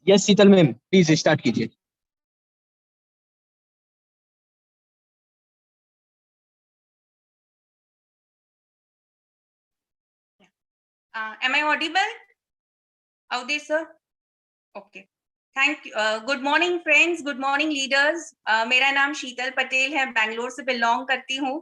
Yes Sheetal ma'am, please start कीजिए। Am I audible? Avdesh sir? Okay. Thank you. Good morning friends, good morning leaders. मेरा नाम शीतल पटेल है, बैंगलोर से belong करती हूँ।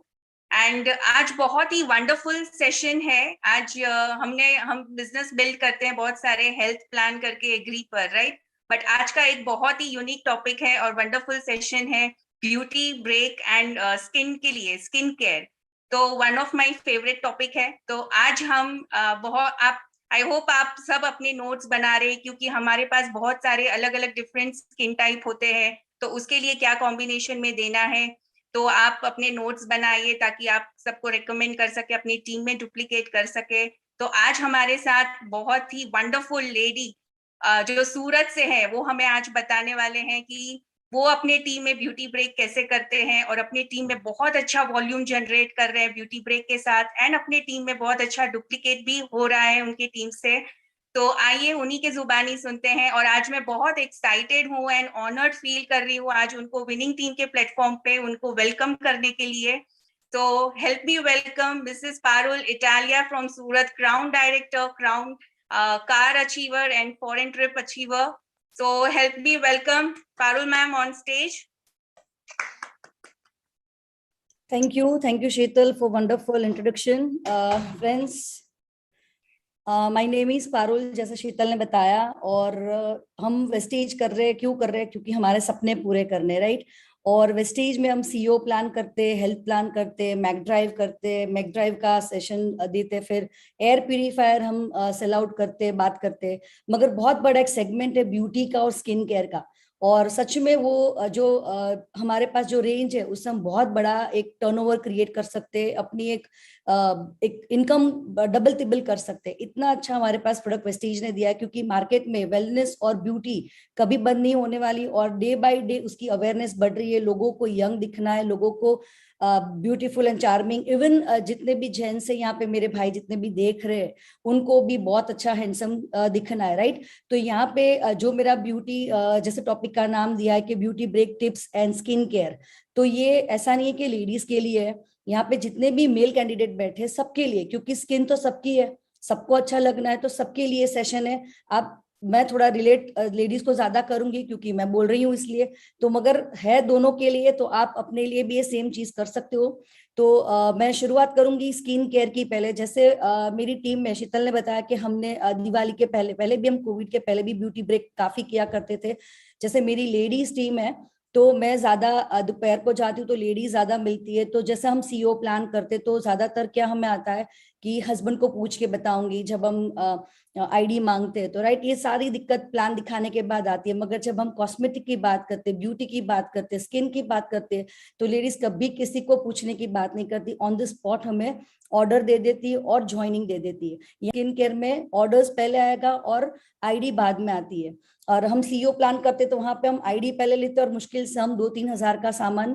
एंड आज बहुत ही वंडरफुल सेशन है। आज हम बिजनेस बिल्ड करते हैं बहुत सारे हेल्थ प्लान करके एग्री पर, राइट? बट आज का एक बहुत ही यूनिक टॉपिक है और वंडरफुल सेशन है, ब्यूटी ब्रेक एंड स्किन के लिए, स्किन केयर। तो one of my favourite topic है। तो आज हम आई होप आप सब अपने नोट्स बना रहे हैं, क्योंकि हमारे पास बहुत सारे अलग अलग डिफरेंट स्किन टाइप होते हैं। तो उसके लिए क्या कॉम्बिनेशन में देना है, तो आप अपने नोट्स बनाइए ताकि आप सबको रिकमेंड कर सके, अपनी टीम में डुप्लीकेट कर सके। तो आज हमारे साथ बहुत ही वंडरफुल लेडी जो सूरत से है, वो हमें आज बताने वाले हैं कि वो अपने टीम में ब्यूटी ब्रेक कैसे करते हैं और अपने टीम में बहुत अच्छा वॉल्यूम जनरेट कर रहे हैं ब्यूटी ब्रेक के साथ, एंड अपने टीम में बहुत अच्छा डुप्लीकेट भी हो रहा है उनकी टीम से। तो आइए उन्हीं के जुबानी सुनते हैं। और आज मैं बहुत एक्साइटेड हूँ एंड ऑनर्ड फील कर रही हूँ आज उनको विनिंग टीम के प्लेटफॉर्म पे उनको वेलकम करने के लिए। तो help me welcome Mrs Parul Italia from Surat, crown director, crown car achiever and foreign trip achiever. So help me welcome Parul ma'am on stage. Thank you Sheetal for wonderful introduction. Friends, my name is Parul, जैसा शीतल ने बताया। और हम wastage कर रहे हैं, क्यों कर रहे हैं? क्योंकि हमारे सपने पूरे करने, राइट? और वेस्टेज में हम सीओ प्लान करते, हेल्थ प्लान करते, मैक ड्राइव करते, मैक ड्राइव का सेशन देते, फिर एयर प्यूरीफायर हम सेल आउट करते, बात करते। मगर बहुत बड़ा एक सेगमेंट है ब्यूटी का और स्किन केयर का। और सच में वो जो हमारे पास जो रेंज है उससे हम बहुत बड़ा एक टर्नओवर क्रिएट कर सकते हैं, अपनी एक इनकम डबल तिबल कर सकते हैं। इतना अच्छा हमारे पास प्रोडक्ट वेस्टीज ने दिया है, क्योंकि मार्केट में वेलनेस और ब्यूटी कभी बंद नहीं होने वाली और डे बाय डे उसकी अवेयरनेस बढ़ रही है। लोगों को यंग दिखना है, लोगों को ब्यूटीफुल एंड चार्मिंग। इवन जितने भी जेंट्स है यहाँ पे, मेरे भाई जितने भी देख रहे हैं, उनको भी बहुत अच्छा हैंडसम दिखना है, राइट? तो यहाँ पे जो मेरा ब्यूटी जैसे टॉपिक का नाम दिया है कि beauty break tips and skin care, तो ये ऐसा नहीं है कि लेडीज के लिए है। यहाँ पे जितने भी मेल कैंडिडेट बैठे सबके लिए, क्योंकि स्किन तो सबकी है, सबको अच्छा लगना है, तो सबके लिए सेशन है। आप मैं थोड़ा रिलेट लेडीज को ज्यादा करूंगी क्योंकि मैं बोल रही हूँ इसलिए, तो मगर है दोनों के लिए, तो आप अपने लिए भी ये सेम चीज कर सकते हो। तो मैं शुरुआत करूंगी स्किन केयर की। पहले जैसे मेरी टीम में शीतल ने बताया कि हमने दिवाली के पहले पहले भी, हम कोविड के पहले भी ब्यूटी ब्रेक काफी किया करते थे। जैसे मेरी लेडीज टीम है, तो मैं ज्यादा दोपहर को जाती हूँ तो लेडीज ज्यादा मिलती है। तो जैसे हम सीओ प्लान करते तो ज्यादातर क्या हमें आता है कि हस्बैंड को पूछ के बताऊंगी, जब हम आईडी मांगते हैं तो, राइट? ये सारी दिक्कत प्लान दिखाने के बाद आती है। मगर जब हम कॉस्मेटिक की बात करते, ब्यूटी की बात करते, स्किन की बात करते, तो लेडीज कभी किसी को पूछने की बात नहीं करती, ऑन द स्पॉट हमें ऑर्डर दे देती है और ज्वाइनिंग दे देती है। स्किन केयर में ऑर्डर्स पहले आएगा और आईडी बाद में आती है। और हम सीओ प्लान करते तो वहां पे हम आईडी पहले लेते और मुश्किल से हम 2-3 हजार का सामान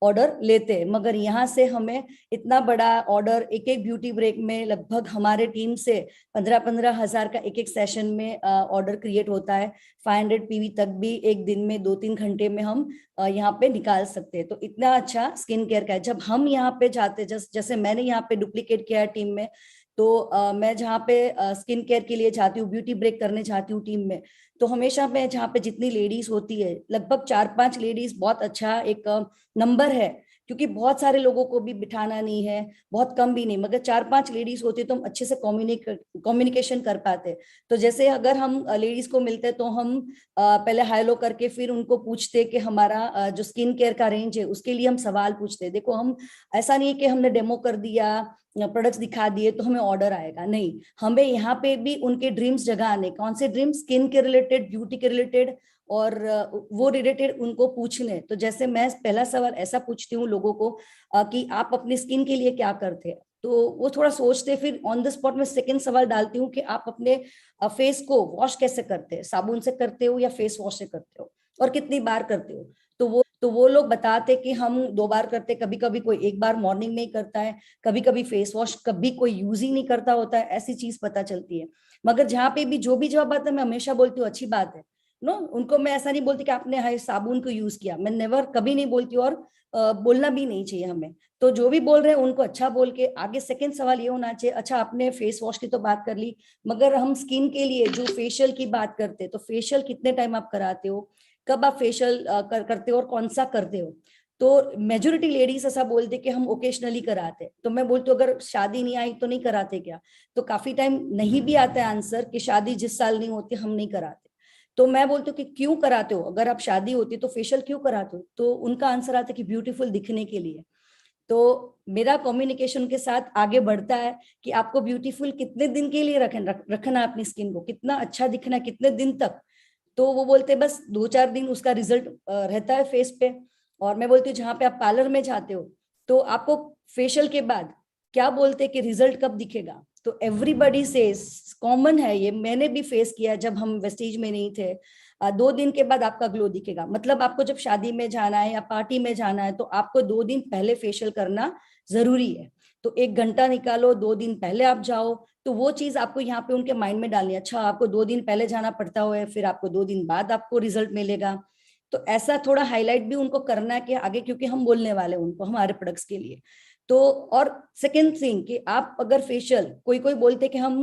ऑर्डर लेते। मगर यहाँ से हमें इतना बड़ा ऑर्डर एक एक ब्यूटी ब्रेक में लगभग हमारे टीम से 15-15 हजार का एक एक सेशन में ऑर्डर क्रिएट होता है। 500 पीवी तक भी एक दिन में 2-3 घंटे में हम यहाँ पे निकाल सकते हैं। तो इतना अच्छा स्किन केयर का है। जब हम यहाँ पे जाते, जैसे मैंने यहाँ पे डुप्लीकेट किया है टीम में, तो मैं जहाँ पे स्किन केयर के लिए जाती हूँ, ब्यूटी ब्रेक करने जाती हूँ टीम में, तो हमेशा मैं जहाँ पे जितनी लेडीज होती है, लगभग 4-5 लेडीज बहुत अच्छा एक नंबर है, क्योंकि बहुत सारे लोगों को भी बिठाना नहीं है, बहुत कम भी नहीं, मगर 4-5 लेडीज होती है तो हम अच्छे से कम्युनिकेशन कर पाते। तो जैसे अगर हम लेडीज को मिलते तो हम पहले हाई लो करके फिर उनको पूछते कि हमारा जो स्किन केयर का रेंज है उसके लिए हम सवाल पूछते। देखो, हम ऐसा नहीं है कि हमने डेमो कर दिया, प्रोडक्ट्स दिखा दिए तो हमें ऑर्डर आएगा, नहीं। हमें यहाँ पे भी उनके ड्रीम्स जगाने, कौन से ड्रीम्स, स्किन के रिलेटेड, ब्यूटी के रिलेटेड, और वो रिलेटेड उनको पूछने। तो जैसे मैं पहला सवाल ऐसा पूछती हूँ लोगों को कि आप अपनी स्किन के लिए क्या करते हैं, तो वो थोड़ा सोचते, फिर ऑन द स्पॉट में सेकंड सवाल डालती हूँ कि आप अपने फेस को वॉश कैसे करते हैं, साबुन से करते हो या फेस वॉश से करते हो, और कितनी बार करते हो। तो वो लोग बताते कि हम 2 बार करते, कभी कभी कोई 1 बार मॉर्निंग में ही करता है, कभी कभी फेस वॉश कभी कोई यूज ही नहीं करता होता है, ऐसी चीज पता चलती है। मगर जहाँ पे भी जो भी जवाब आता है मैं हमेशा बोलती हूँ अच्छी बात है, नो, उनको मैं ऐसा नहीं बोलती कि आपने हाय साबुन को यूज किया, मैं नेवर कभी नहीं बोलती, और बोलना भी नहीं चाहिए हमें। तो जो भी बोल रहे हैं उनको अच्छा बोल के आगे। सेकंड सवाल ये होना चाहिए, अच्छा आपने फेस वॉश की तो बात कर ली, मगर हम स्किन के लिए जो फेशियल की बात करते हैं, तो फेशियल कितने टाइम आप कराते हो, कब आप फेशियल करते हो और कौन सा करते हो? तो मेजोरिटी लेडीज ऐसा बोलते कि हम ओकेशनली कराते हैं। तो मैं बोलती हूँ अगर शादी नहीं आई तो नहीं कराते क्या? तो काफी टाइम नहीं भी आता है आंसर कि शादी जिस साल नहीं होती हम नहीं कराते। तो मैं बोलती हूँ कि क्यों कराते हो, अगर आप शादी होती तो फेशियल क्यों कराते हो? तो उनका आंसर आता है कि ब्यूटीफुल दिखने के लिए। तो मेरा कम्युनिकेशन के साथ आगे बढ़ता है कि आपको ब्यूटीफुल कितने दिन के लिए रखना है अपनी स्किन को, कितना अच्छा दिखना है कितने दिन तक। तो वो बोलते हैं बस 2-4 दिन उसका रिजल्ट रहता है फेस पे। और मैं बोलती हूँ जहाँ पे आप पार्लर में जाते हो तो आपको फेशियल के बाद क्या बोलते हैं कि रिजल्ट कब दिखेगा? तो एवरीबडी सेज, कॉमन है ये, मैंने भी फेस किया जब हम वेस्टीज में नहीं थे, 2 दिन के बाद आपका ग्लो दिखेगा। मतलब आपको जब शादी में जाना है या पार्टी में जाना है तो आपको 2 दिन पहले फेशियल करना जरूरी है। तो 1 घंटा निकालो, 2 दिन पहले आप जाओ। तो वो चीज आपको यहाँ पे उनके माइंड में डालनी है, अच्छा आपको 2 दिन पहले जाना पड़ता है, फिर आपको 2 दिन बाद आपको रिजल्ट मिलेगा। तो ऐसा थोड़ा हाईलाइट भी उनको करना है कि आगे, क्योंकि हम बोलने वाले उनको हमारे प्रोडक्ट्स के लिए। तो और सेकेंड थिंग कि आप अगर फेशियल, कोई कोई बोलते कि हम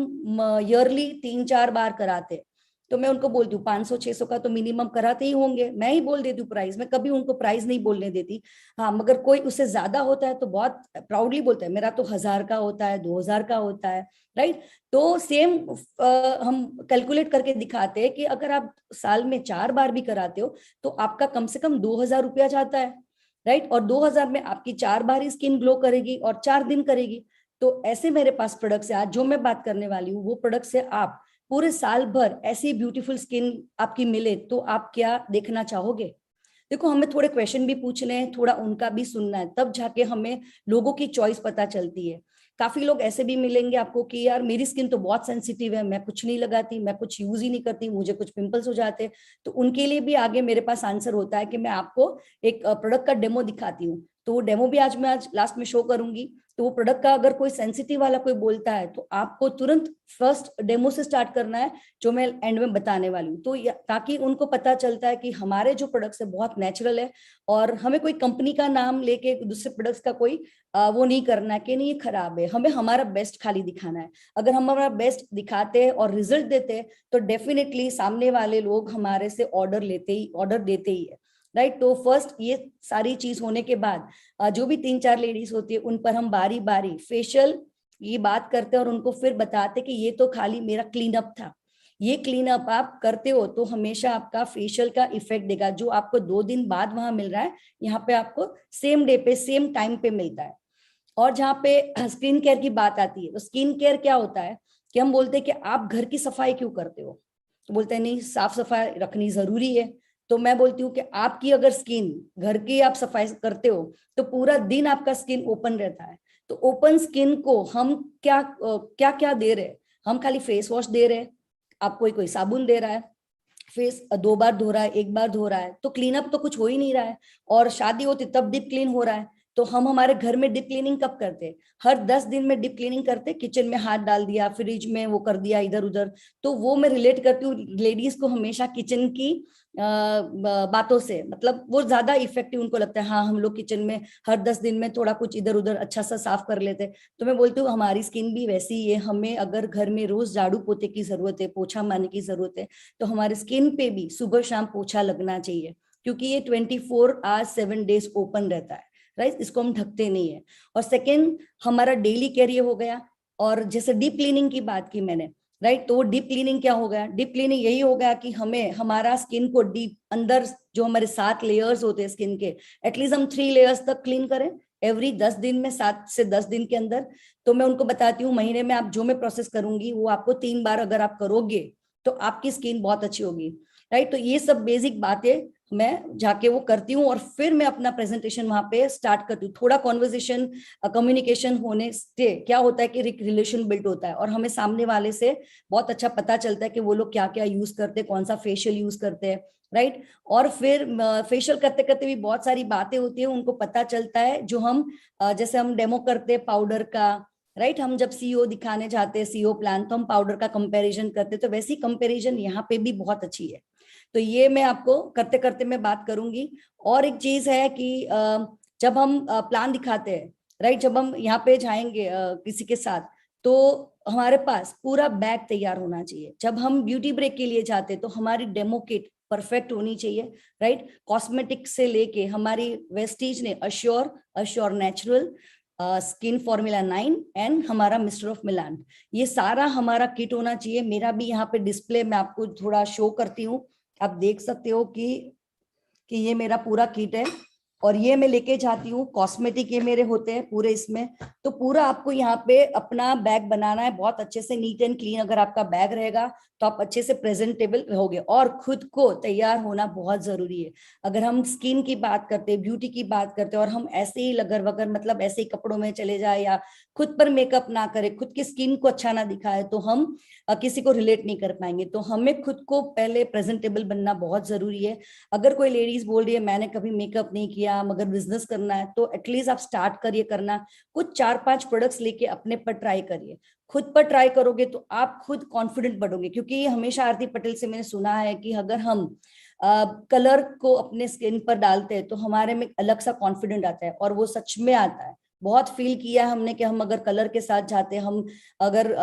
ईयरली 3-4 बार कराते, तो मैं उनको बोलती हूँ 500-600 का तो मिनिमम कराते ही होंगे। मैं ही बोल देती हूँ प्राइस, मैं कभी उनको प्राइस नहीं बोलने देती। हाँ, मगर कोई उससे ज्यादा होता है तो बहुत प्राउडली बोलता है मेरा तो 1000 का होता है, 2000 का होता है, राइट। तो सेम हम कैलकुलेट करके दिखाते हैं कि अगर आप साल में 4 बार भी कराते हो तो आपका कम से कम 2000 रुपया जाता है, राइट। और 2000 में आपकी 4 बार ही स्किन ग्लो करेगी और 4 दिन करेगी। तो ऐसे मेरे पास प्रोडक्ट्स है आज जो मैं बात करने वाली हूँ, वो प्रोडक्ट्स है आप पूरे साल भर ऐसी ब्यूटीफुल स्किन आपकी मिले तो आप क्या देखना चाहोगे? देखो, हमें थोड़े क्वेश्चन भी पूछने हैं, थोड़ा उनका भी सुनना है, तब जाके हमें लोगों की चॉइस पता चलती है। काफी लोग ऐसे भी मिलेंगे आपको कि यार मेरी स्किन तो बहुत सेंसिटिव है, मैं कुछ नहीं लगाती, मैं कुछ यूज ही नहीं करती, मुझे कुछ पिंपल्स हो जाते हैं। तो उनके लिए भी आगे मेरे पास आंसर होता है कि मैं आपको एक प्रोडक्ट का डेमो दिखाती हूँ। तो वो डेमो भी आज मैं लास्ट में शो करूंगी। तो वो प्रोडक्ट का अगर कोई सेंसिटिव वाला कोई बोलता है तो आपको तुरंत फर्स्ट डेमो से स्टार्ट करना है, जो मैं एंड में बताने वाली हूँ। तो ताकि उनको पता चलता है कि हमारे जो प्रोडक्ट्स है बहुत नेचुरल है, और हमें कोई कंपनी का नाम लेके दूसरे प्रोडक्ट्स का कोई वो नहीं करना है कि नहीं ये खराब है। हमें हमारा बेस्ट खाली दिखाना है। अगर हम हमारा बेस्ट दिखाते हैं और रिजल्ट देते हैं तो डेफिनेटली सामने वाले लोग हमारे से ऑर्डर देते ही है, राइट। तो फर्स्ट ये सारी चीज होने के बाद जो भी 3-4 लेडीज होती है उन पर हम बारी बारी फेशियल ये बात करते हैं और उनको फिर बताते कि ये तो खाली मेरा क्लीन अप था। ये क्लीन अप आप करते हो तो हमेशा आपका फेशियल का इफेक्ट देगा, जो आपको 2 दिन बाद वहां मिल रहा है, यहाँ पे आपको सेम डे पे सेम टाइम पे मिलता है। और जहाँ पे स्किन केयर की बात आती है, तो स्किन केयर क्या होता है कि हम बोलते हैं कि आप घर की सफाई क्यों करते हो? तो बोलते हैं नहीं, साफ सफाई रखनी जरूरी है। तो मैं बोलती हूँ कि आपकी अगर स्किन घर की आप सफाई करते हो तो पूरा दिन आपका स्किन ओपन रहता है। तो ओपन स्किन को हम क्या क्या क्या दे रहे हैं? हम खाली फेस वॉश दे रहे हैं, आप कोई कोई साबुन दे रहा है, फेस 2 बार धो रहा है, 1 बार धो रहा है, तो क्लीन अप तो कुछ हो ही नहीं रहा है। और शादी होती तब डीप क्लीन हो रहा है। तो हम हमारे घर में डीप क्लीनिंग कब करते हैं? हर 10 दिन में डीप क्लीनिंग करते, किचन में हाथ डाल दिया, फ्रिज में वो कर दिया इधर उधर। तो वो मैं रिलेट करती हूँ लेडीज को हमेशा किचन की बातों से, मतलब वो ज्यादा इफेक्टिव उनको लगता है। हाँ, हम लोग किचन में हर 10 दिन में थोड़ा कुछ इधर उधर अच्छा सा साफ कर लेते। तो मैं बोलती हूँ हमारी स्किन भी वैसी ही है, हमें अगर घर में रोज झाड़ू पोते की जरूरत है, पोछा मारने की जरूरत है, तो हमारी स्किन पे भी सुबह शाम पोछा लगना चाहिए, क्योंकि ये 24 आवर्स 7 डेज ओपन रहता है, राइट। इसको हम ढकते नहीं है। और सेकेंड, हमारा डेली केयर ये हो गया। और जैसे डीप क्लीनिंग की बात की मैंने, राइट, तो डीप क्लीनिंग क्या हो गया? डीप क्लीनिंग यही हो गया कि हमें हमारा स्किन को डीप अंदर, जो हमारे 7 लेयर्स होते हैं स्किन के, एटलीस्ट हम 3 लेयर्स तक क्लीन करें एवरी 10 दिन में, 7 से 10 दिन के अंदर। तो मैं उनको बताती हूँ महीने में आप जो मैं प्रोसेस करूंगी वो आपको 3 बार अगर आप करोगे तो आपकी स्किन बहुत अच्छी होगी, राइट। तो ये सब बेसिक बातें मैं जाके वो करती हूँ और फिर मैं अपना प्रेजेंटेशन वहां पे स्टार्ट करती हूँ। थोड़ा कॉन्वर्सेशन कम्युनिकेशन होने से क्या होता है कि एक रिलेशन बिल्ड होता है और हमें सामने वाले से बहुत अच्छा पता चलता है कि वो लोग क्या क्या यूज करते हैं, कौन सा फेशियल यूज करते हैं, राइट। और फिर फेशियल करते करते भी बहुत सारी बातें होती है, उनको पता चलता है जो हम जैसे हम डेमो करते हैं पाउडर का, राइट। हम जब सीओ दिखाने जाते हैं, सीओ प्लान, तो हम पाउडर का कंपैरिजन करते हैं, तो वैसी कंपैरिजन यहाँ पे भी बहुत अच्छी है। तो ये मैं आपको करते करते मैं बात करूंगी। और एक चीज है कि जब हम प्लान दिखाते हैं, राइट, जब हम यहाँ पे जाएंगे किसी के साथ, तो हमारे पास पूरा बैग तैयार होना चाहिए। जब हम ब्यूटी ब्रेक के लिए जाते हैं तो हमारी डेमो किट परफेक्ट होनी चाहिए, राइट। कॉस्मेटिक से लेके हमारी वेस्टीज ने assure natural, skin formula 9 and हमारा मिस्टर ऑफ मिलान, ये सारा हमारा किट होना चाहिए। मेरा भी यहाँ पे डिस्प्ले मैं आपको थोड़ा शो करती हूँ, आप देख सकते हो कि ये मेरा पूरा किट है और ये मैं लेके जाती हूँ। कॉस्मेटिक ये मेरे होते हैं पूरे इसमें। तो पूरा आपको यहाँ पे अपना बैग बनाना है बहुत अच्छे से, नीट एंड क्लीन। अगर आपका बैग रहेगा तो आप अच्छे से प्रेजेंटेबल रहोगे। और खुद को तैयार होना बहुत जरूरी है। अगर हम स्किन की बात करते हैं, ब्यूटी की बात करते हैं, और हम ऐसे ही लगन वगन मतलब ऐसे ही कपड़ों में चले जाए या खुद पर मेकअप ना करें, खुद की स्किन को अच्छा ना दिखाए, तो हम किसी को रिलेट नहीं कर पाएंगे। तो हमें खुद को पहले प्रेजेंटेबल बनना बहुत जरूरी है। अगर कोई लेडीज बोल रही है मैंने कभी मेकअप नहीं किया मगर बिजनेस करना है, तो एटलीस्ट आप स्टार्ट करिए करना। कुछ 4-5 प्रोडक्ट्स लेके अपने पर ट्राई करिए। खुद पर ट्राई करोगे तो आप खुद कॉन्फिडेंट बढ़ोगे। क्योंकि हमेशा आरती पटेल से मैंने सुना है कि अगर हम कलर को अपने स्किन पर डालते हैं तो हमारे में अलग सा कॉन्फिडेंट आता है, और वो सच में आता है। बहुत फील किया हमने कि हम अगर कलर के साथ जाते, हम अगर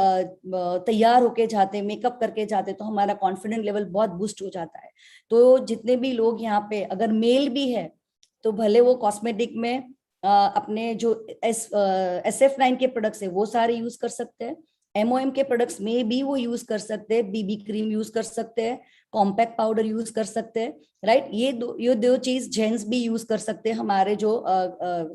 तैयार होके जाते, मेकअप करके जाते, तो हमारा कॉन्फिडेंट लेवल बहुत बूस्ट हो जाता है। तो जितने भी लोग यहाँ पे अगर मेल भी है तो भले वो कॉस्मेटिक में अपने जो SF9 के प्रोडक्ट्स है वो सारे यूज कर सकते हैं। MOM के प्रोडक्ट्स में भी वो यूज कर सकते हैं। BB क्रीम यूज कर सकते हैं, कॉम्पैक्ट पाउडर यूज कर सकते हैं, राइट। ये दो चीज जेंट्स भी यूज कर सकते हैं हमारे जो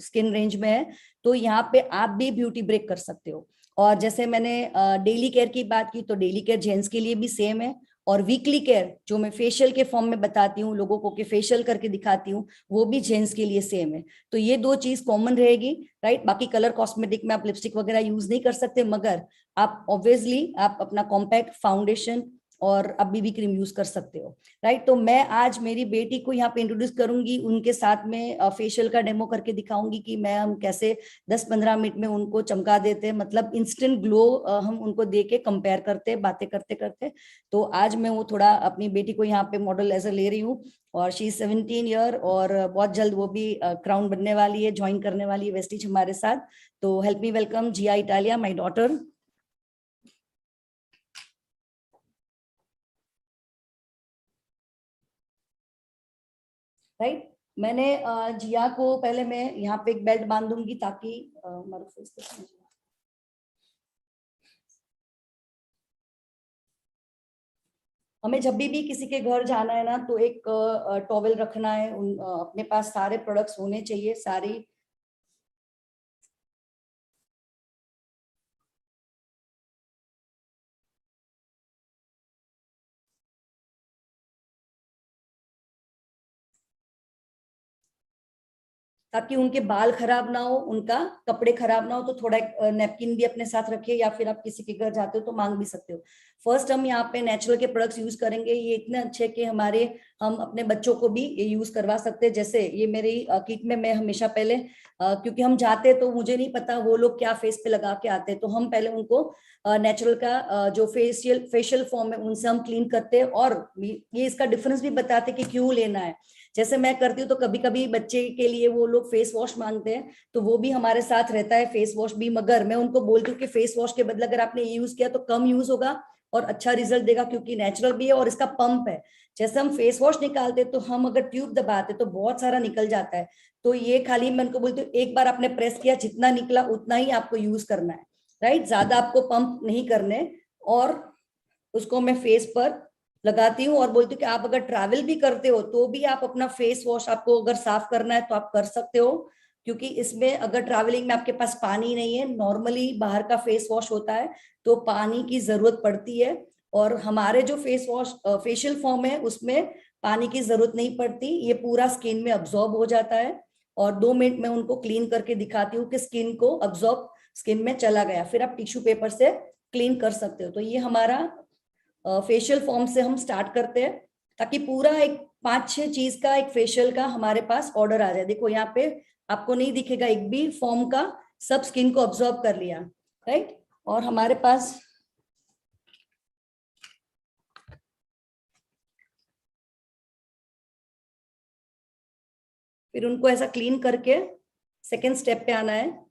स्किन रेंज में है। तो यहाँ पे आप भी ब्यूटी ब्रेक कर सकते हो। और जैसे मैंने डेली केयर की बात की, तो डेली केयर जेंट्स के लिए भी सेम है। और वीकली केयर जो मैं फेशियल के फॉर्म में बताती हूँ लोगों को, कि फेशियल करके दिखाती हूँ, वो भी जेंट्स के लिए सेम है। तो ये दो चीज कॉमन रहेगी, राइट। बाकी कलर कॉस्मेटिक में आप लिपस्टिक वगैरह यूज नहीं कर सकते, मगर आप ऑब्वियसली आप अपना कॉम्पैक्ट फाउंडेशन और अब BB क्रीम यूज कर सकते हो, राइट। तो मैं आज मेरी बेटी को यहाँ पे इंट्रोड्यूस करूंगी, उनके साथ में फेशियल का डेमो करके दिखाऊंगी कि मैं हम कैसे 10-15 मिनट में उनको चमका देते हैं, मतलब इंस्टेंट ग्लो हम उनको दे के कंपेयर करते बातें करते करते। तो आज मैं वो थोड़ा अपनी बेटी को यहाँ पे मॉडल एज ले रही हूँ, और शी 17 ईयर, और बहुत जल्द वो भी क्राउन बनने वाली है, ज्वाइन करने वाली है वेस्टीज हमारे साथ। तो help me welcome Jiya Italia, my daughter. Right. मैंने जिया को पहले मैं यहाँ पे एक बेल्ट बांध दूंगी ताकि हमारा फेस को समझ आए। हमें जब भी किसी के घर जाना है ना, तो एक टॉवेल रखना है, अपने पास सारे प्रोडक्ट्स होने चाहिए, सारी। ताकि उनके बाल खराब ना हो, उनका कपड़े खराब ना हो। तो थोड़ा एक नैपकिन भी अपने साथ रखिए, या फिर आप किसी के घर जाते हो तो मांग भी सकते हो। फर्स्ट हम यहाँ पे नेचुरल के प्रोडक्ट्स यूज करेंगे। ये इतने अच्छे कि हम अपने बच्चों को भी ये यूज करवा सकते हैं। जैसे ये मेरी किट में मैं हमेशा पहले क्योंकि हम जाते तो मुझे नहीं पता वो लोग क्या फेस पे लगा के आते हैं, तो हम पहले उनको नेचुरल का जो फेशियल फॉर्म है उनसे हम क्लीन करते हैं, और ये इसका डिफरेंस भी बताते कि क्यों लेना है। जैसे मैं करती हूँ तो कभी कभी बच्चे के लिए वो लोग फेस वॉश मांगते हैं, तो वो भी हमारे साथ रहता है फेस वॉश भी। मगर मैं उनको बोलती हूँ कि फेस वॉश के बदले अगर आपने ये यूज किया तो कम यूज होगा और अच्छा रिजल्ट देगा, क्योंकि नेचुरल भी है और इसका पंप है। जैसे हम फेस वॉश निकालते तो हम अगर ट्यूब दबाते तो बहुत सारा निकल जाता है। तो ये खाली मैं उनको बोलती हूँ एक बार आपने प्रेस किया, जितना निकला उतना ही आपको यूज करना है, राइट। ज्यादा आपको पंप नहीं करने। और उसको मैं फेस पर लगाती हूँ और बोलती हूँ कि आप अगर ट्रैवल भी करते हो तो भी आप अपना फेस वॉश, आपको अगर साफ करना है तो आप कर सकते हो। क्योंकि इसमें अगर ट्रैवलिंग में आपके पास पानी नहीं है, नॉर्मली बाहर का फेस वॉश होता है तो पानी की जरूरत पड़ती है। और हमारे जो फेस वॉश फेशियल फॉर्म है उसमें पानी की जरूरत नहीं पड़ती, ये पूरा स्किन में अब्सॉर्ब हो जाता है। और 2 मिनट में उनको क्लीन करके दिखाती हूँ कि स्किन को अब्सॉर्ब स्किन में चला गया, फिर आप टिश्यू पेपर से क्लीन कर सकते हो। तो ये हमारा फेशियल फॉर्म से हम स्टार्ट करते हैं, ताकि पूरा एक 5-6 चीज का एक फेशियल का हमारे पास ऑर्डर आ जाए। देखो यहाँ पे आपको नहीं दिखेगा एक भी फॉर्म का, सब स्किन को ऑब्जॉर्व कर लिया। राइट। और हमारे पास फिर उनको ऐसा क्लीन करके सेकेंड स्टेप पे आना है।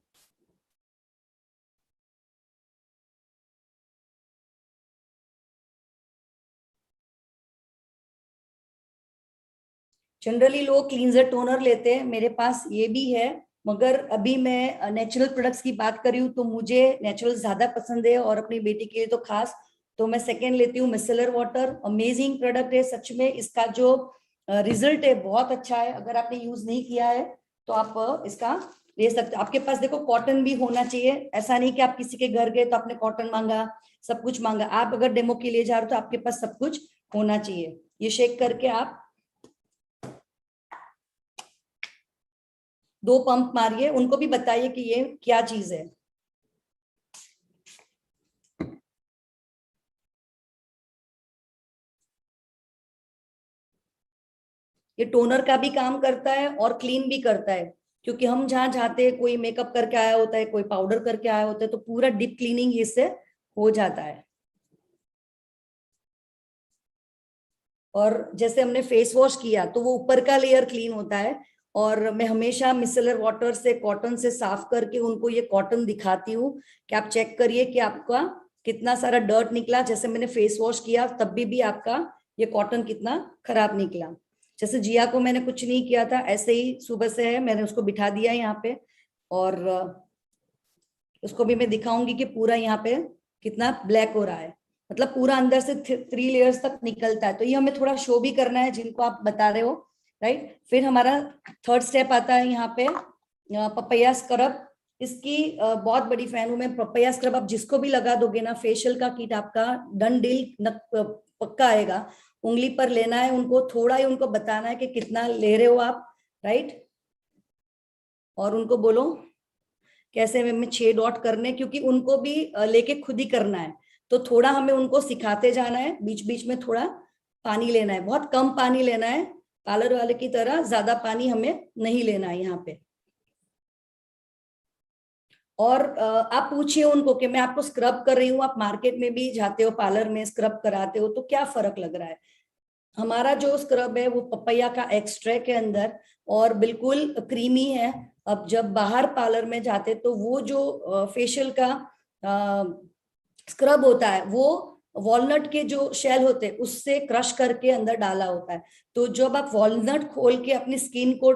जनरली लोग क्लींजर टोनर लेते हैं, मेरे पास ये भी है, मगर अभी मैं नेचुरल प्रोडक्ट्स की बात कर रही हूँ तो मुझे नेचुरल ज्यादा पसंद है, और अपनी बेटी के लिए तो खास। तो मैं सेकेंड लेती हूँ मिसेलर वाटर। अमेजिंग प्रोडक्ट है सच में, इसका जो रिजल्ट है बहुत अच्छा है। अगर आपने यूज नहीं किया है तो आप इसका ले सकते हो। आपके पास देखो कॉटन भी होना चाहिए, ऐसा नहीं कि आप किसी के घर गए तो आपने कॉटन मांगा, सब कुछ मांगा। आप अगर डेमो के लिए जा रहे हो तो आपके पास सब कुछ होना चाहिए। ये शेक करके आप 2 पंप मारिए, उनको भी बताइए कि ये क्या चीज है। ये टोनर का भी काम करता है और क्लीन भी करता है, क्योंकि हम जहां जाते हैं, कोई मेकअप करके आया होता है, कोई पाउडर करके आया होता है, तो पूरा डीप क्लीनिंग इससे हो जाता है। और जैसे हमने फेस वॉश किया तो वो ऊपर का लेयर क्लीन होता है, और मैं हमेशा मिसेलर वाटर से कॉटन से साफ करके उनको ये कॉटन दिखाती हूँ कि आप चेक करिए कि आपका कितना सारा डर्ट निकला। जैसे मैंने फेस वॉश किया तब भी आपका ये कॉटन कितना खराब निकला। जैसे जिया को मैंने कुछ नहीं किया था, ऐसे ही सुबह से है, मैंने उसको बिठा दिया यहाँ पे, और उसको भी मैं दिखाऊंगी कि पूरा यहाँ पे कितना ब्लैक हो रहा है, मतलब पूरा अंदर से 3 लेयर्स तक निकलता है। तो ये हमें थोड़ा शो भी करना है जिनको आप बता रहे हो, राइट। फिर हमारा थर्ड स्टेप आता है यहाँ पे पपैया स्क्रब। इसकी बहुत बड़ी फैन हूं मैं। पपैया स्क्रब आप जिसको भी लगा दोगे ना, फेशियल का किट आपका डन डील पक्का आएगा। उंगली पर लेना है उनको, थोड़ा ही उनको बताना है कि कितना ले रहे हो आप, राइट। और उनको बोलो कैसे में 6 डॉट करने, क्योंकि उनको भी लेके खुद ही करना है। तो थोड़ा हमें उनको सिखाते जाना है, बीच बीच में थोड़ा पानी लेना है, बहुत कम पानी लेना है, पार्लर वाले की तरह ज्यादा पानी हमें नहीं लेना है यहाँ पे। और आप पूछिए उनको कि मैं आपको स्क्रब कर रही हूँ, आप मार्केट में भी जाते हो, पार्लर में स्क्रब कराते हो, तो क्या फर्क लग रहा है। हमारा जो स्क्रब है वो पपैया का एक्सट्रैक्ट है अंदर, और बिल्कुल क्रीमी है। अब जब बाहर पार्लर में जाते तो वो जो फेशियल का स्क्रब होता है वो वॉलनट के जो शेल होते हैं उससे क्रश करके अंदर डाला होता है। तो जब आप वॉलनट खोल के अपनी स्किन को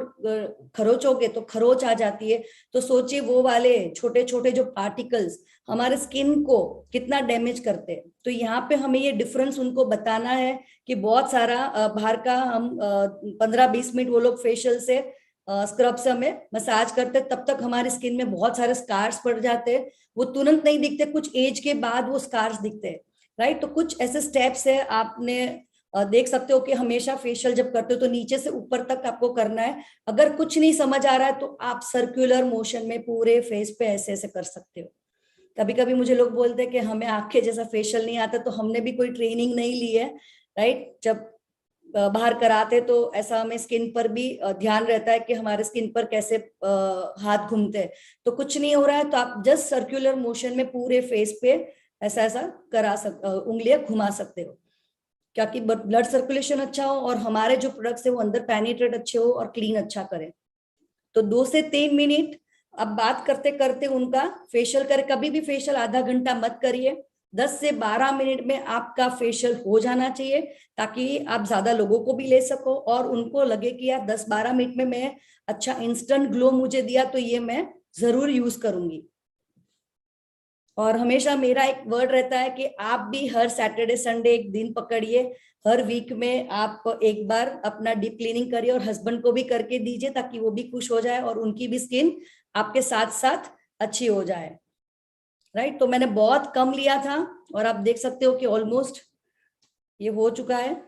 खरोचोगे तो खरोच आ जाती है। तो सोचिए वो वाले छोटे छोटे जो पार्टिकल्स हमारे स्किन को कितना डैमेज करते हैं। तो यहाँ पे हमें ये डिफरेंस उनको बताना है कि बहुत सारा बाहर का हम 15-20 मिनट वो लोग फेशियल से स्क्रब से हमें मसाज करते, तब तक हमारी स्किन में बहुत सारे स्कार्स पड़ जाते हैं। वो तुरंत नहीं दिखते, कुछ एज के बाद वो स्कार्स दिखते हैं, राइट। तो कुछ ऐसे स्टेप्स है, आपने देख सकते हो कि हमेशा फेशियल जब करते हो तो नीचे से ऊपर तक आपको करना है। अगर कुछ नहीं समझ आ रहा है तो आप सर्कुलर मोशन में पूरे फेस पे ऐसे ऐसे कर सकते हो। कभी कभी मुझे लोग बोलते हैं कि हमें आपके जैसा फेशियल नहीं आता, तो हमने भी कोई ट्रेनिंग नहीं ली है, राइट। जब बाहर कराते तो ऐसा हमें स्किन पर भी ध्यान रहता है कि हमारे स्किन पर कैसे हाथ घूमते हैं। तो कुछ नहीं हो रहा है तो आप जस्ट सर्कुलर मोशन में पूरे फेस पे ऐसा ऐसा करा उंगलियां घुमा सकते हो, ताकि ब्लड सर्कुलेशन अच्छा हो और हमारे जो प्रोडक्ट्स है वो अंदर पेनिट्रेट अच्छे हो और क्लीन अच्छा करें। तो 2 से 3 मिनट अब बात करते करते उनका फेशियल करें। कभी भी फेशियल आधा घंटा मत करिए, 10 से 12 मिनट में आपका फेशियल हो जाना चाहिए, ताकि आप ज्यादा लोगों को भी ले सको और उनको लगे कि यार 10-12 मिनट में मैं अच्छा इंस्टेंट ग्लो मुझे दिया तो ये मैं जरूर यूज करूंगी। और हमेशा मेरा एक वर्ड रहता है कि आप भी हर सैटरडे संडे एक दिन पकड़िए, हर वीक में आप एक बार अपना डीप क्लीनिंग करिए और हस्बैंड को भी करके दीजिए, ताकि वो भी खुश हो जाए और उनकी भी स्किन आपके साथ साथ अच्छी हो जाए, राइट। तो मैंने बहुत कम लिया था और आप देख सकते हो कि ऑलमोस्ट ये हो चुका है।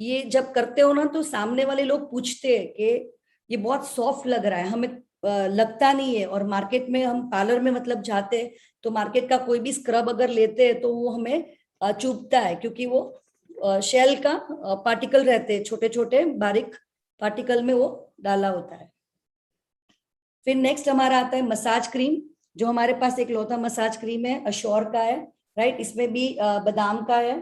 ये जब करते हो ना तो सामने वाले लोग पूछते हैं कि ये बहुत सॉफ्ट लग रहा है, हमें लगता नहीं है। और मार्केट में हम पार्लर में मतलब जाते तो मार्केट का कोई भी स्क्रब अगर लेते हैं तो वो हमें चुभता है, क्योंकि वो शेल का पार्टिकल रहते हैं, छोटे छोटे बारीक पार्टिकल में वो डाला होता है। फिर नेक्स्ट हमारा आता है मसाज क्रीम, जो हमारे पास एक लौता मसाज क्रीम है, अश्योर का है, राइट। इसमें भी बादाम का है।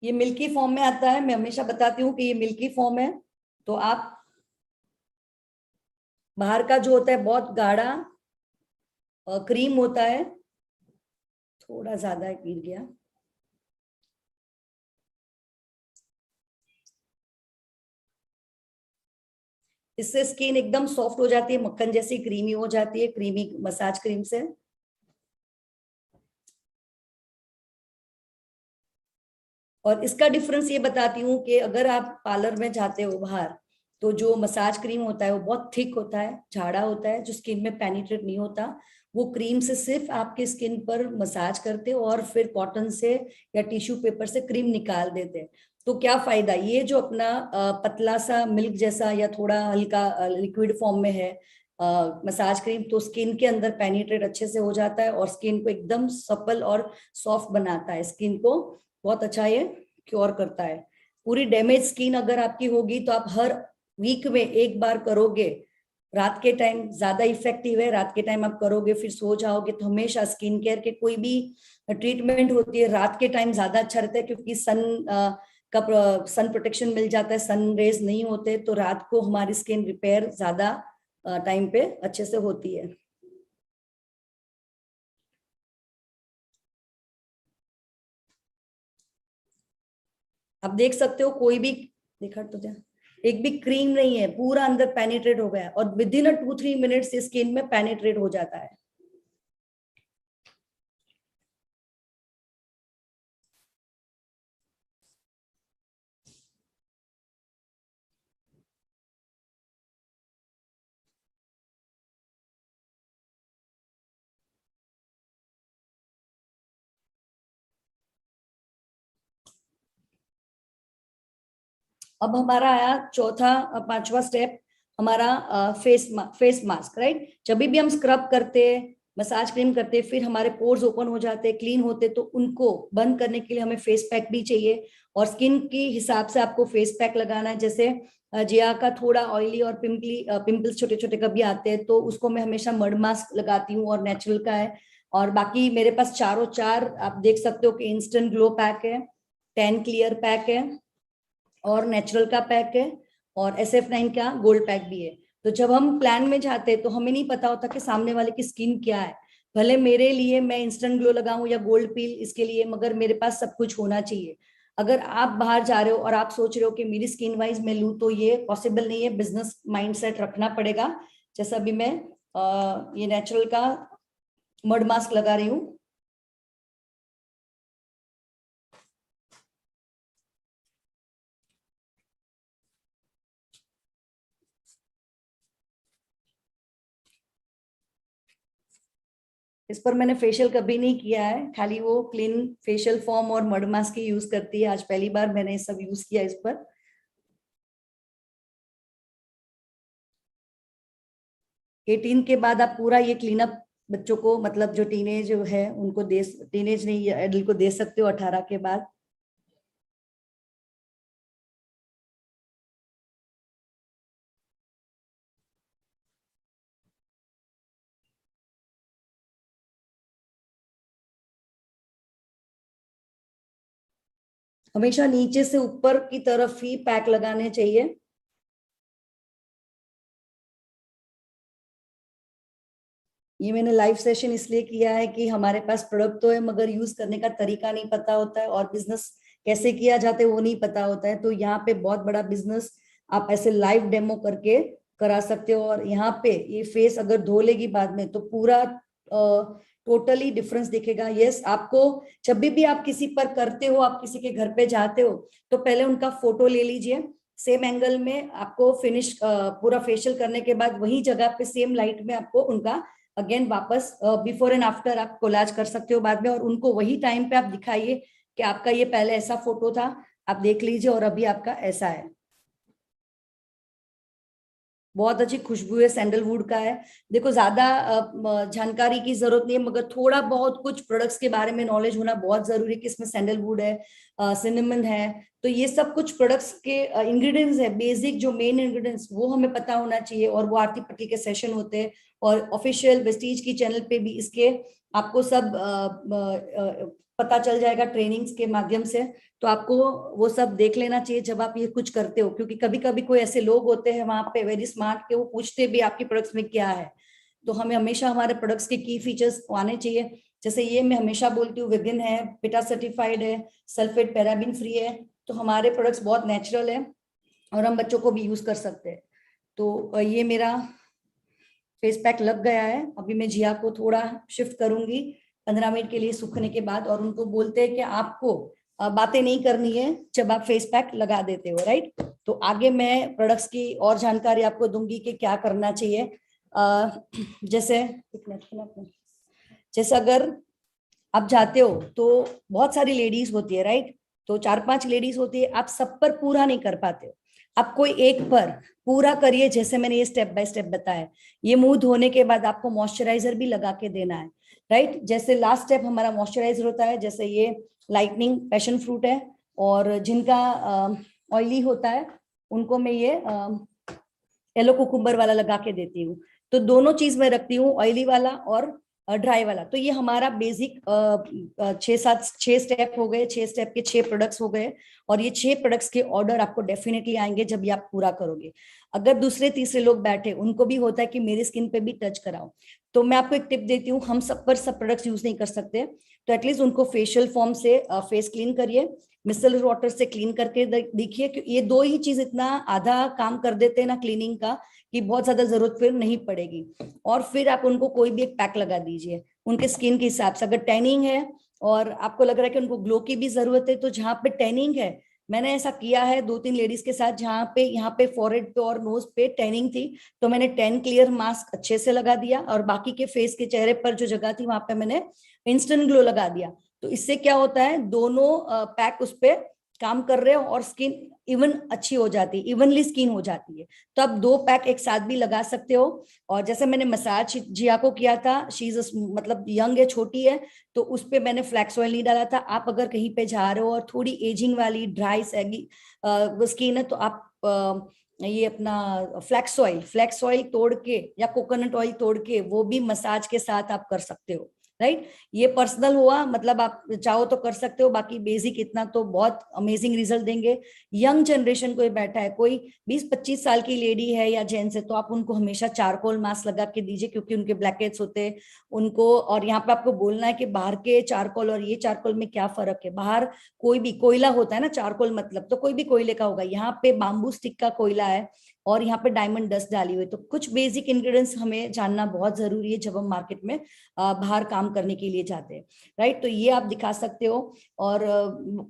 ये मिल्की फॉर्म में आता है, मैं हमेशा बताती हूँ कि ये मिल्की फॉर्म है। तो आप बाहर का जो होता है बहुत गाढ़ा क्रीम होता है, थोड़ा ज्यादा गिर गया। इससे स्किन एकदम सॉफ्ट हो जाती है, मक्खन जैसी क्रीमी हो जाती है, क्रीमी मसाज क्रीम से। और इसका डिफरेंस ये बताती हूँ कि अगर आप पार्लर में जाते हो बाहर, तो जो मसाज क्रीम होता है वो बहुत थिक होता है, झाड़ा होता है, जो स्किन में पेनिट्रेट नहीं होता। वो क्रीम से सिर्फ आपके स्किन पर मसाज करते और फिर कॉटन से या टिश्यू पेपर से क्रीम निकाल देते। तो क्या फायदा, ये जो अपना पतला सा मिल्क जैसा या थोड़ा हल्का लिक्विड फॉर्म में है मसाज क्रीम, तो स्किन के अंदर पेनिट्रेट अच्छे से हो जाता है और स्किन को एकदम सपल और सॉफ्ट बनाता है। स्किन को बहुत अच्छा ये क्योर करता है। पूरी डैमेज स्किन अगर आपकी होगी तो आप हर वीक में एक बार करोगे, रात के टाइम ज्यादा इफेक्टिव है। रात के टाइम आप करोगे फिर सो जाओगे, तो हमेशा स्किन केयर के कोई भी ट्रीटमेंट होती है रात के टाइम ज्यादा अच्छा रहता है, क्योंकि सन प्रोटेक्शन मिल जाता है, सन रेज नहीं होते, तो रात को हमारी स्किन रिपेयर ज्यादा टाइम पे अच्छे से होती है। आप देख सकते हो कोई भी, देखा तो क्या, एक भी क्रीम नहीं है, पूरा अंदर पेनिट्रेट हो गया है और विद इन 2-3 मिनट्स स्किन में पेनिट्रेट हो जाता है। अब हमारा आया चौथा पांचवा स्टेप, हमारा फेस मास्क, राइट। जब भी हम स्क्रब करते हैं, मसाज क्रीम करते हैं, फिर हमारे पोर्स ओपन हो जाते हैं, क्लीन होते, तो उनको बंद करने के लिए हमें फेस पैक भी चाहिए। और स्किन के हिसाब से आपको फेस पैक लगाना है। जैसे जिया का थोड़ा ऑयली और पिंपल्स छोटे छोटे कभी आते हैं, तो उसको मैं हमेशा मड मास्क लगाती हूँ और नेचुरल का है। और बाकी मेरे पास चारों चार आप देख सकते हो कि इंस्टेंट ग्लो पैक है, टैन क्लियर पैक है, और नेचुरल का पैक है, और SF9 का गोल्ड पैक भी है। तो जब हम प्लान में जाते हैं तो हमें नहीं पता होता कि सामने वाले की स्किन क्या है। भले मेरे लिए मैं इंस्टेंट ग्लो लगाऊं या गोल्ड पील इसके लिए, मगर मेरे पास सब कुछ होना चाहिए। अगर आप बाहर जा रहे हो और आप सोच रहे हो कि मेरी स्किन वाइज मैं लूं, तो ये पॉसिबल नहीं है, बिजनेस माइंडसेट रखना पड़ेगा। जैसा अभी मैं ये नेचुरल का मड मास्क लगा रही हूँ। इस पर मैंने फेशियल कभी नहीं किया है, खाली वो क्लीन फेशियल फॉर्म और मड मास्क ही यूज करती है। आज पहली बार मैंने ये सब यूज किया इस पर। 18 के बाद आप पूरा ये क्लीनअप बच्चों को, मतलब जो टीनेज है उनको दे, टीनेज नहीं एडल्ट को दे सकते हो 18 के बाद। हमेशा नीचे से ऊपर की तरफ ही पैक लगाने चाहिए। ये मैंने लाइव सेशन इसलिए किया है कि हमारे पास प्रोडक्ट तो है, मगर यूज करने का तरीका नहीं पता होता है और बिजनेस कैसे किया जाता है वो नहीं पता होता है। तो यहाँ पे बहुत बड़ा बिजनेस आप ऐसे लाइव डेमो करके करा सकते हो। और यहाँ पे ये फेस अगर धो लेगी बाद में तो पूरा टोटली डिफरेंस दिखेगा। यस, आपको जब भी आप किसी पर करते हो, आप किसी के घर पे जाते हो, तो पहले उनका फोटो ले लीजिए, सेम एंगल में आपको फिनिश पूरा फेशियल करने के बाद वही जगह पे सेम लाइट में आपको उनका अगेन वापस बिफोर एंड आफ्टर आप कोलाज कर सकते हो बाद में, और उनको वही टाइम पे आप दिखाइए कि आपका ये पहले ऐसा फोटो था, आप देख लीजिए और अभी आपका ऐसा है। बहुत अच्छी खुशबू है, सैंडलवुड का है। देखो ज्यादा जानकारी की जरूरत नहीं है, मगर थोड़ा बहुत कुछ प्रोडक्ट्स के बारे में नॉलेज होना बहुत जरूरी है कि इसमें सैंडलवुड है, सिनेमन है, तो ये सब कुछ प्रोडक्ट्स के इंग्रेडिएंट्स है, बेसिक जो मेन इंग्रेडिएंट्स वो हमें पता होना चाहिए। और वो आरती पटेल के सेशन होते हैं और ऑफिशियल वेस्टीज की चैनल पे भी इसके आपको सब पता चल जाएगा ट्रेनिंग्स के माध्यम से। तो आपको वो सब देख लेना चाहिए जब आप ये कुछ करते हो, क्योंकि कभी कभी कोई ऐसे लोग होते हैं वहां पे वेरी स्मार्ट के वो पूछते भी आपके प्रोडक्ट्स में क्या है। तो हमें हमेशा हमारे प्रोडक्ट्स के की फीचर्स आने चाहिए। जैसे ये मैं हमेशा बोलती हूँ, वेगन है, पिटा सर्टिफाइड है, सल्फेट पैराबिन फ्री है, तो हमारे प्रोडक्ट्स बहुत नेचुरल है और हम बच्चों को भी यूज कर सकते हैं। तो ये मेरा फेस पैक लग गया है। अभी मैं जिया को थोड़ा शिफ्ट करूंगी 15 मिनट के लिए सूखने के बाद, और उनको बोलते हैं कि आपको बातें नहीं करनी है जब आप फेस पैक लगा देते हो, राइट। तो आगे मैं प्रोडक्ट्स की और जानकारी आपको दूंगी कि क्या करना चाहिए। जैसे जैसे अगर आप जाते हो तो बहुत सारी लेडीज होती है, राइट, तो 4-5 लेडीज होती है, आप सब पर पूरा नहीं कर पाते हो, आप कोई एक पर पूरा करिए। जैसे मैंने ये स्टेप बाय स्टेप बताया, ये मुंह धोने के बाद आपको मॉइस्चराइजर भी लगा के देना है, राइट। जैसे लास्ट स्टेप हमारा मॉइस्चराइजर होता है, जैसे ये लाइटनिंग पैशन फ्रूट है, और जिनका ऑयली होता है उनको मैं ये येलो कुकुम्बर वाला लगा के देती हूँ। तो दोनों चीज मैं रखती हूँ, ऑयली वाला और ड्राई वाला। तो ये हमारा बेसिक 6 स्टेप हो गए, 6 स्टेप के 6 प्रोडक्ट्स हो गए, और ये 6 प्रोडक्ट्स के ऑर्डर आपको डेफिनेटली आएंगे जब ये आप पूरा करोगे। अगर दूसरे तीसरे लोग बैठे, उनको भी होता है कि मेरी स्किन पे भी टच कराओ, तो मैं आपको एक टिप देती हूँ, हम सब पर सब प्रोडक्ट्स यूज नहीं कर सकते, तो एटलीस्ट उनको फेशियल फॉर्म से फेस क्लीन करिए, मिसलर वाटर से क्लीन करके देखिए, क्योंकि ये 2 ही चीज इतना आधा काम कर देते हैं ना क्लीनिंग का, कि बहुत ज्यादा जरूरत फिर नहीं पड़ेगी। और फिर आप उनको कोई भी एक पैक लगा दीजिए उनके स्किन के हिसाब से। अगर टैनिंग है और आपको लग रहा है कि उनको ग्लो की भी जरूरत है, तो जहां पे टैनिंग है, मैंने ऐसा किया है 2-3 लेडीज के साथ, जहां पे यहाँ पे फॉरहेड पे और नोज पे टैनिंग थी, तो मैंने टैन क्लियर मास्क अच्छे से लगा दिया, और बाकी के फेस के चेहरे पर जो जगह थी वहां पे मैंने इंस्टेंट ग्लो लगा दिया। तो इससे क्या होता है, दोनों पैक उस पे काम कर रहे हो और स्किन इवन अच्छी हो जाती है, इवनली स्किन हो जाती है। तो आप 2 पैक एक साथ भी लगा सकते हो। और जैसे मैंने मसाज जिया को किया था, शी मतलब यंग है, छोटी है, तो उस पे मैंने फ्लैक्स ऑयल नहीं डाला था। आप अगर कहीं पे जा रहे हो और थोड़ी एजिंग वाली ड्राई सैगी स्किन है, तो आप ये अपना फ्लैक्स ऑयल तोड़ के या कोकोनट ऑयल तोड़ के वो भी मसाज के साथ आप कर सकते हो, राइट। ये पर्सनल हुआ, मतलब आप चाहो तो कर सकते हो, बाकी बेसिक इतना तो बहुत अमेजिंग रिजल्ट देंगे। यंग जनरेशन कोई बैठा है, कोई 20-25 साल की लेडी है या जेंट्स है, तो आप उनको हमेशा चारकोल मास्क लगा के दीजिए, क्योंकि उनके ब्लैकहेड्स होते हैं उनको। और यहाँ पे आपको बोलना है कि बाहर के चारकोल और ये चारकोल में क्या फर्क है। बाहर कोई भी कोयला होता है ना, चारकोल मतलब तो कोई भी कोयले का होगा, यहाँ पे बाम्बू स्टिक का कोयला है और यहाँ पे डायमंड डस्ट डाली हुई। तो कुछ बेसिक इंग्रेडिएंट्स हमें जानना बहुत जरूरी है जब हम मार्केट में बाहर काम करने के लिए जाते हैं, राइट। तो ये आप दिखा सकते हो और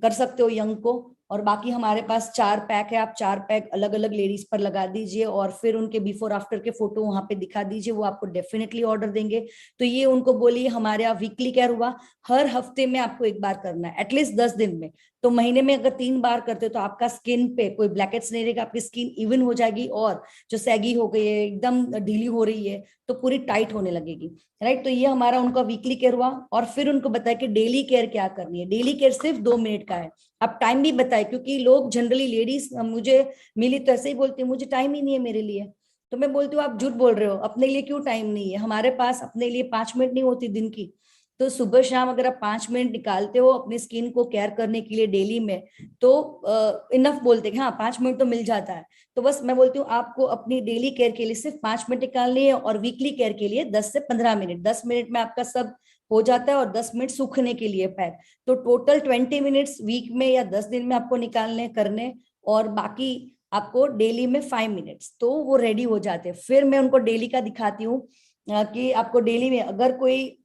कर सकते हो यंग को। और बाकी हमारे पास 4 पैक है, आप 4 पैक अलग अलग लेडीज पर लगा दीजिए और फिर उनके बिफोर आफ्टर के फोटो वहां पे दिखा दीजिए, वो आपको डेफिनेटली ऑर्डर देंगे। तो ये उनको बोलिए हमारे यहाँ वीकली केयर हुआ, हर हफ्ते में आपको एक बार करना है, एटलीस्ट 10 दिन में। तो महीने में अगर 3 बार करते हो तो आपका स्किन पे कोई ब्लैकेट्स नहीं रहेगा, आपकी स्किन इवन हो जाएगी, और जो सैगी हो गई है, एकदम ढीली हो रही है, तो पूरी टाइट होने लगेगी, राइट। तो ये हमारा उनका वीकली केयर हुआ। और फिर उनको बताया कि डेली केयर क्या करनी है। डेली केयर सिर्फ 2 मिनट का है। आप टाइम भी बताए, क्योंकि लोग जनरली लेडीज मुझे मिली तो ऐसे ही बोलती है, मुझे टाइम ही नहीं है मेरे लिए। तो मैं बोलती हूँ आप झूठ बोल रहे हो, अपने लिए क्यों टाइम नहीं है। हमारे पास अपने लिए 5 मिनट नहीं होती दिन की। तो सुबह शाम अगर आप 5 मिनट निकालते हो अपनी स्किन को केयर करने के लिए डेली में, तो इनफ बोलते हैं, हाँ 5 मिनट तो मिल जाता है। तो बस मैं बोलती हूँ आपको अपनी डेली केयर के लिए सिर्फ 5 मिनट निकालनी है, और वीकली केयर के लिए 10 से 15 मिनट। 10 मिनट में आपका सब हो जाता है और 10 मिनट सूखने के लिए पैक। तो टोटल 20 मिनट्स वीक में या 10 दिन में आपको निकालने करने, और बाकी आपको डेली में 5 मिनट्स, तो वो रेडी हो जाते हैं। फिर मैं उनको डेली का दिखाती हूँ कि आपको डेली में अगर कोई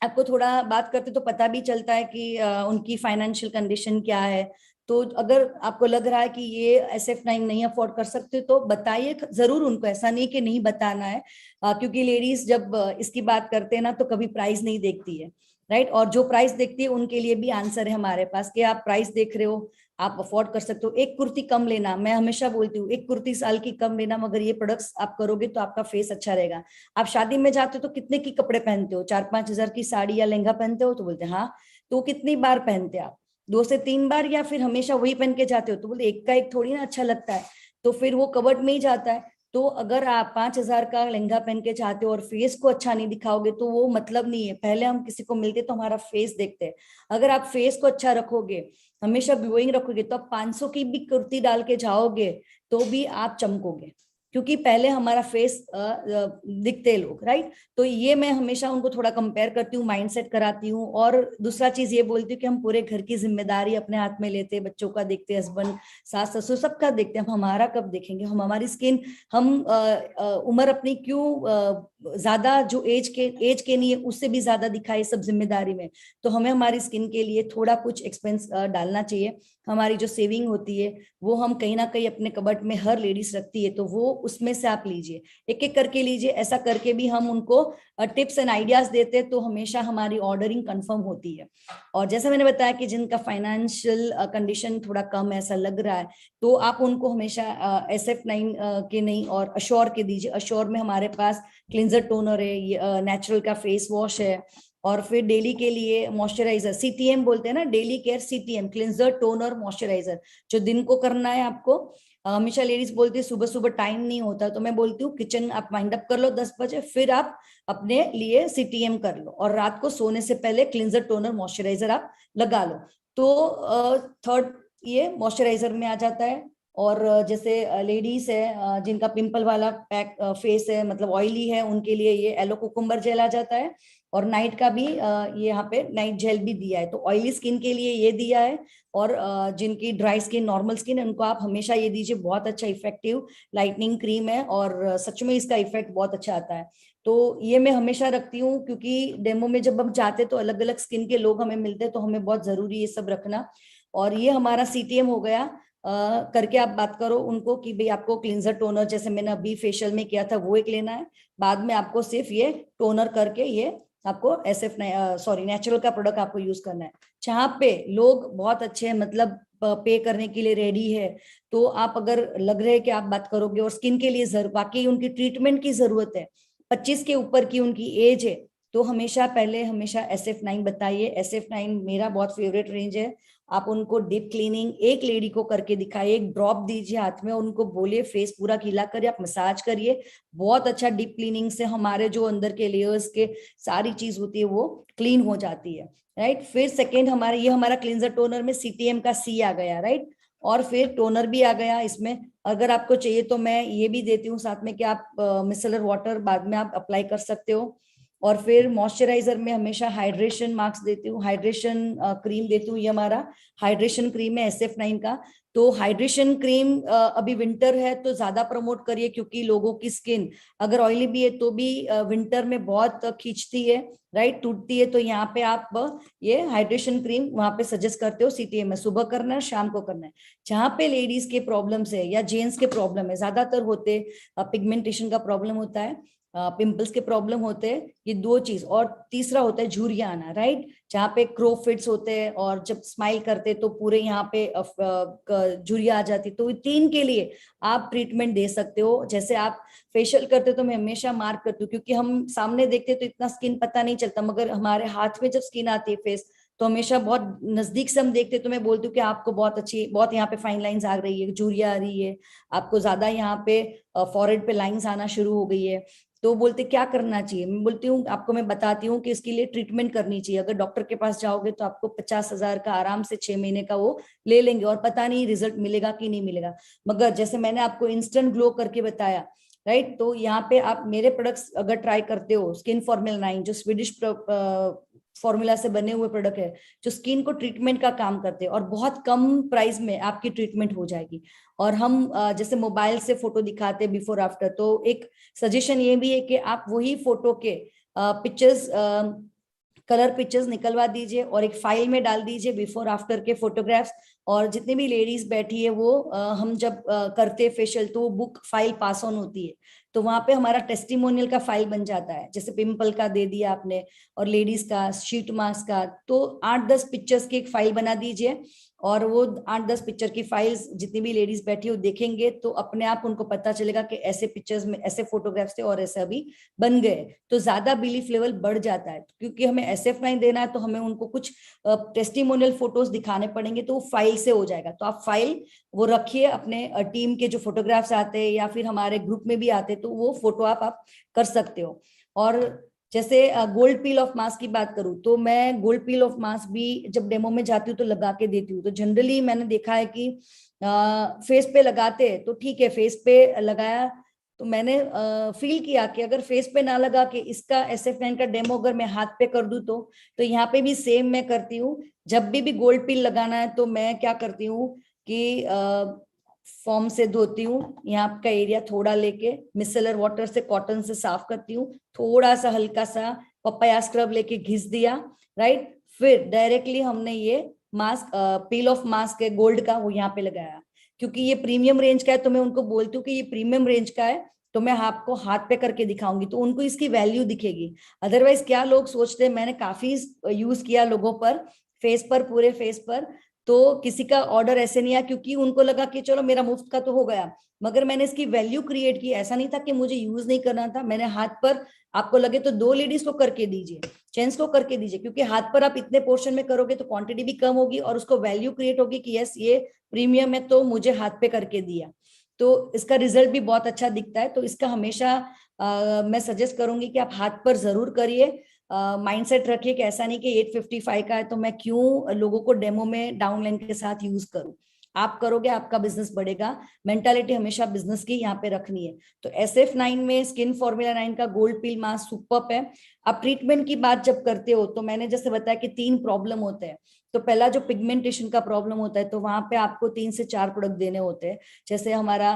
आपको थोड़ा बात करते तो पता भी चलता है कि उनकी फाइनेंशियल कंडीशन क्या है, तो अगर आपको लग रहा है कि ये SF9 नहीं अफोर्ड कर सकते तो बताइए जरूर उनको, ऐसा नहीं कि नहीं बताना है, क्योंकि लेडीज जब इसकी बात करते हैं ना तो कभी प्राइस नहीं देखती है, राइट। और जो प्राइस देखती है उनके लिए भी आंसर है हमारे पास कि आप प्राइस देख रहे हो, आप अफोर्ड कर सकते हो। एक कुर्ती कम लेना, मैं हमेशा बोलती हूँ एक कुर्ती साल की कम लेना, मगर ये प्रोडक्ट्स आप करोगे तो आपका फेस अच्छा रहेगा। आप शादी में जाते हो तो कितने की कपड़े पहनते हो, 4-5 हजार की साड़ी या लहंगा पहनते हो, तो बोलते हैं हाँ। तो कितनी बार पहनते हैं आप, 2 से 3 बार, या फिर हमेशा वही पहन के जाते हो, तो बोलते एक का एक थोड़ी ना अच्छा लगता है, तो फिर वो कबर्ड में ही जाता है। तो अगर आप 5,000 का लहंगा पहन के चाहते हो और फेस को अच्छा नहीं दिखाओगे तो वो मतलब नहीं है। पहले हम किसी को मिलते तो हमारा फेस देखते हैं, अगर आप फेस को अच्छा रखोगे, हमेशा ग्लोइंग रखोगे, तो आप 500 की भी कुर्ती डाल के जाओगे तो भी आप चमकोगे, क्योंकि पहले हमारा फेस दिखते हैं लोग, राइट। तो ये मैं हमेशा उनको थोड़ा कंपेयर करती हूँ, माइंडसेट कराती हूँ। और दूसरा चीज ये बोलती हूँ कि हम पूरे घर की जिम्मेदारी अपने हाथ में लेते हैं, बच्चों का देखते, हस्बैंड, सास ससुर सबका देखते हैं, हम हमारा कब देखेंगे, हम हमारी स्किन, हम उम्र अपनी क्यों ज्यादा जो एज के नहीं है उससे भी ज्यादा दिखाई सब जिम्मेदारी में। तो हमें हमारी स्किन के लिए थोड़ा कुछ एक्सपेंस डालना चाहिए। हमारी जो सेविंग होती है वो हम कहीं ना कहीं अपने कबर्ड में हर लेडीज रखती है, तो वो उसमें से आप लीजिए, एक एक करके लीजिए। ऐसा करके भी हम उनको टिप्स एंड आइडियाज देते हैं, तो हमेशा हमारी ऑर्डरिंग कंफर्म होती है। और जैसा मैंने बताया कि जिनका फाइनेंशियल कंडीशन थोड़ा कम ऐसा लग रहा है, तो आप उनको हमेशा SF9 के नहीं और अश्योर के दीजिए। अश्योर में हमारे पास क्लिंजर टोनर है, नेचुरल का फेस वॉश है, और फिर डेली के लिए मॉइस्चराइजर, CTM बोलते हैं ना, daily care CTM, cleanser toner moisturiser, जो दिन को करना है आपको। हमेशा लेडीज बोलती है सुबह सुबह टाइम नहीं होता, तो मैं बोलती हूँ किचन आप वाइंड अप कर लो 10 बजे, फिर आप अपने लिए CTM कर लो, और रात को सोने से पहले क्लिंजर टोनर मॉइस्चराइजर आप लगा लो। तो थर्ड ये मॉइस्चराइजर में आ जाता है। और जैसे लेडीज है जिनका पिंपल वाला पैक फेस है, मतलब ऑयली है, उनके लिए ये एलो कुकुम्बर जेल आ जाता है। और नाइट का भी ये यहाँ पे नाइट जेल भी दिया है, तो ऑयली स्किन के लिए ये दिया है। और जिनकी ड्राई स्किन, नॉर्मल स्किन है, उनको आप हमेशा ये दीजिए, बहुत अच्छा इफेक्टिव लाइटनिंग क्रीम है, और सच में इसका इफेक्ट बहुत अच्छा आता है। तो ये मैं हमेशा रखती हूँ, क्योंकि डेमो में जब हम जाते तो अलग अलग स्किन के लोग हमें मिलते हैं, तो हमें बहुत जरूरी ये सब रखना। और ये हमारा CTM हो गया। करके आप बात करो उनको कि भाई आपको क्लिंजर टोनर, जैसे मैंने अभी फेशियल में किया था, वो एक लेना है। बाद में आपको सिर्फ ये टोनर करके ये आपको सॉरी नेचुरल का प्रोडक्ट आपको यूज करना है। जहाँ पे लोग बहुत अच्छे हैं, मतलब पे करने के लिए रेडी है, तो आप अगर लग रहे हैं कि आप बात करोगे और स्किन के लिए वाकई उनकी ट्रीटमेंट की जरूरत है, 25 के ऊपर की उनकी एज है, तो हमेशा SF9 बताइए। SF9 मेरा बहुत फेवरेट रेंज है। आप उनको डीप क्लीनिंग एक लेडी को करके दिखाइए, एक ड्रॉप दीजिए हाथ में, उनको बोलिए फेस पूरा गीला करिए, आप मसाज करिए, बहुत अच्छा डीप क्लीनिंग से हमारे जो अंदर के लेयर्स के सारी चीज होती है वो क्लीन हो जाती है, राइट। फिर सेकेंड हमारे ये हमारा क्लींजर टोनर में CTM का C आ गया, राइट। और फिर टोनर भी आ गया इसमें। अगर आपको चाहिए तो मैं ये भी देती हूँ साथ में कि आप मिसलर वाटर बाद में आप अप्लाई कर सकते हो। और फिर मॉइस्चराइजर में हमेशा हाइड्रेशन मार्क्स देती हूँ, हाइड्रेशन क्रीम देती हूँ। ये हमारा हाइड्रेशन क्रीम है SF9 का। तो हाइड्रेशन क्रीम अभी विंटर है तो ज्यादा प्रमोट करिए, क्योंकि लोगों की स्किन अगर ऑयली भी है तो भी विंटर में बहुत खींचती है, राइट, टूटती है। तो यहाँ पे आप ये हाइड्रेशन क्रीम वहां पे सजेस्ट करते हो CTM में, सुबह करना है शाम को करना है। जहाँ पे लेडीज के प्रॉब्लम्स है या जेंट्स के प्रॉब्लम है, ज्यादातर होते पिगमेंटेशन का प्रॉब्लम होता है, पिंपल्स के प्रॉब्लम होते हैं, ये 2 चीज। और तीसरा होता है झुर्रियां आना, राइट, जहाँ पे क्रो फिट्स होते हैं और जब स्माइल करते तो पूरे यहाँ पे झुर्रियां आ जाती। तो 3 के लिए आप ट्रीटमेंट दे सकते हो। जैसे आप फेशियल करते तो मैं हमेशा मार्क करती हूँ, क्योंकि हम सामने देखते तो इतना स्किन पता नहीं चलता, मगर हमारे हाथ में जब स्किन आती है फेस, तो हमेशा बहुत नजदीक से हम देखते, तो मैं बोलती हूँ कि आपको बहुत अच्छी, बहुत यहाँ पे फाइन लाइंस आ रही है, झुर्रियां आ रही है, आपको ज्यादा यहाँ पे फॉरहेड पे लाइंस आना शुरू हो गई है। तो बोलते क्या करना चाहिए, मैं बोलती हूँ आपको, मैं बताती हूँ कि इसके लिए ट्रीटमेंट करनी चाहिए। अगर डॉक्टर के पास जाओगे तो आपको 50,000 का आराम से 6 महीने का वो ले लेंगे, और पता नहीं रिजल्ट मिलेगा कि नहीं मिलेगा। मगर जैसे मैंने आपको इंस्टेंट ग्लो करके बताया, राइट, तो यहाँ पे आप मेरे प्रोडक्ट्स अगर ट्राई करते हो, स्किन फॉर्मूला 9 जो स्वीडिश फॉर्मूला से बने हुए प्रोडक्ट है, जो स्किन को ट्रीटमेंट का काम करते हैं, और बहुत कम प्राइस में आपकी ट्रीटमेंट हो जाएगी। और हम जैसे मोबाइल से फोटो दिखाते हैं बिफोर आफ्टर, तो एक सजेशन ये भी है कि आप वही फोटो के पिक्चर्स कलर पिक्चर्स निकलवा दीजिए और एक फाइल में डाल दीजिए बिफोर आफ्टर के फोटोग्राफ्स। और जितनी भी लेडीज बैठी है वो हम जब करते फेशियल तो वो बुक फाइल पास ऑन होती है, तो वहां पे हमारा टेस्टिमोनियल का फाइल बन जाता है। जैसे पिंपल का दे दिया आपने और लेडीज का शीट मास्क का, तो 8-10 पिक्चर्स की एक फाइल बना दीजिए और वो 8-10 पिक्चर की फाइल्स जितनी भी लेडीज बैठी हो देखेंगे तो अपने आप उनको पता चलेगा कि ऐसे पिक्चर्स में ऐसे फोटोग्राफ्स थे और ऐसे अभी बन गए, तो ज्यादा बिलीफ लेवल बढ़ जाता है। क्योंकि हमें SF9 देना है तो हमें उनको कुछ टेस्टिमोनियल फोटोज दिखाने पड़ेंगे, तो वो फाइल से हो जाएगा। तो आप फाइल वो रखिए, अपने टीम के जो फोटोग्राफ्स आते हैं या फिर हमारे ग्रुप में भी आते हैं तो वो फोटो आप कर सकते हो। और जैसे गोल्ड पील ऑफ मास्क की बात करूं तो मैं गोल्ड पील ऑफ मास्क भी जब डेमो में जाती हूँ तो लगा के देती हूँ। तो जनरली मैंने देखा है कि फेस पे लगाते हैं तो ठीक है, फेस पे लगाया तो मैंने फील किया कि अगर फेस पे ना लगा के इसका SF9 का डेमो अगर मैं हाथ पे कर दूं तो यहाँ पे भी सेम मैं करती हूँ। जब भी गोल्ड पील लगाना है तो मैं क्या करती हूँ कि फॉर्म से धोती हूँ, यहाँ का एरिया थोड़ा लेके मिसेलर वाटर से कॉटन से साफ करती हूँ, थोड़ा सा हल्का सा पपाया स्क्रब लेके घिस दिया, राइट। फिर डायरेक्टली हमने ये मास्क पील ऑफ मास्क है गोल्ड का वो यहाँ पे लगाया। क्योंकि ये प्रीमियम रेंज का है तो मैं उनको बोलती हूँ कि ये प्रीमियम रेंज का है तो मैं आपको हाथ पे करके दिखाऊंगी तो उनको इसकी वैल्यू दिखेगी। अदरवाइज क्या लोग सोचते हैं, मैंने काफी यूज किया लोगों पर, फेस पर, पूरे फेस पर, तो किसी का ऑर्डर ऐसे नहीं आया क्योंकि उनको लगा कि चलो मेरा मुफ्त का तो हो गया, मगर मैंने इसकी वैल्यू क्रिएट की। ऐसा नहीं था कि मुझे यूज नहीं करना था, मैंने हाथ पर, आपको लगे तो 2 लेडीज को करके दीजिए, जेंट्स को करके दीजिए, क्योंकि हाथ पर आप इतने पोर्शन में करोगे तो क्वांटिटी भी कम होगी और उसको वैल्यू क्रिएट होगी कि यस ये प्रीमियम है तो मुझे हाथ पे करके दिया, तो इसका रिजल्ट भी बहुत अच्छा दिखता है। तो इसका हमेशा मैं सजेस्ट करूंगी कि आप हाथ पर जरूर करिए। माइंडसेट रखिए कि ऐसा नहीं कि 855 का है तो मैं क्यों लोगों को डेमो में डाउनलाइन के साथ यूज करूं। आप करोगे आपका बिजनेस बढ़ेगा, मेंटालिटी हमेशा बिजनेस की यहाँ पे रखनी है। तो SF9 में स्किन फॉर्मूला 9 का गोल्ड पील मास्क सुपर्ब है। आप ट्रीटमेंट की बात जब करते हो तो मैंने जैसे बताया कि 3 प्रॉब्लम होते हैं। तो पहला जो पिगमेंटेशन का प्रॉब्लम होता है तो वहां पे आपको 3 से 4 प्रोडक्ट देने होते हैं। जैसे हमारा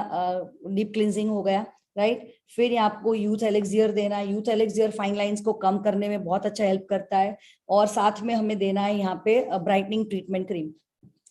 डीप क्लिनजिंग हो गया, राइट। फिर आपको यूथ एलेक्सियर देना है, यूथ एलेक्सियर फाइन लाइंस को कम करने में बहुत अच्छा हेल्प करता है। और साथ में हमें देना है यहाँ पे ब्राइटनिंग ट्रीटमेंट क्रीम।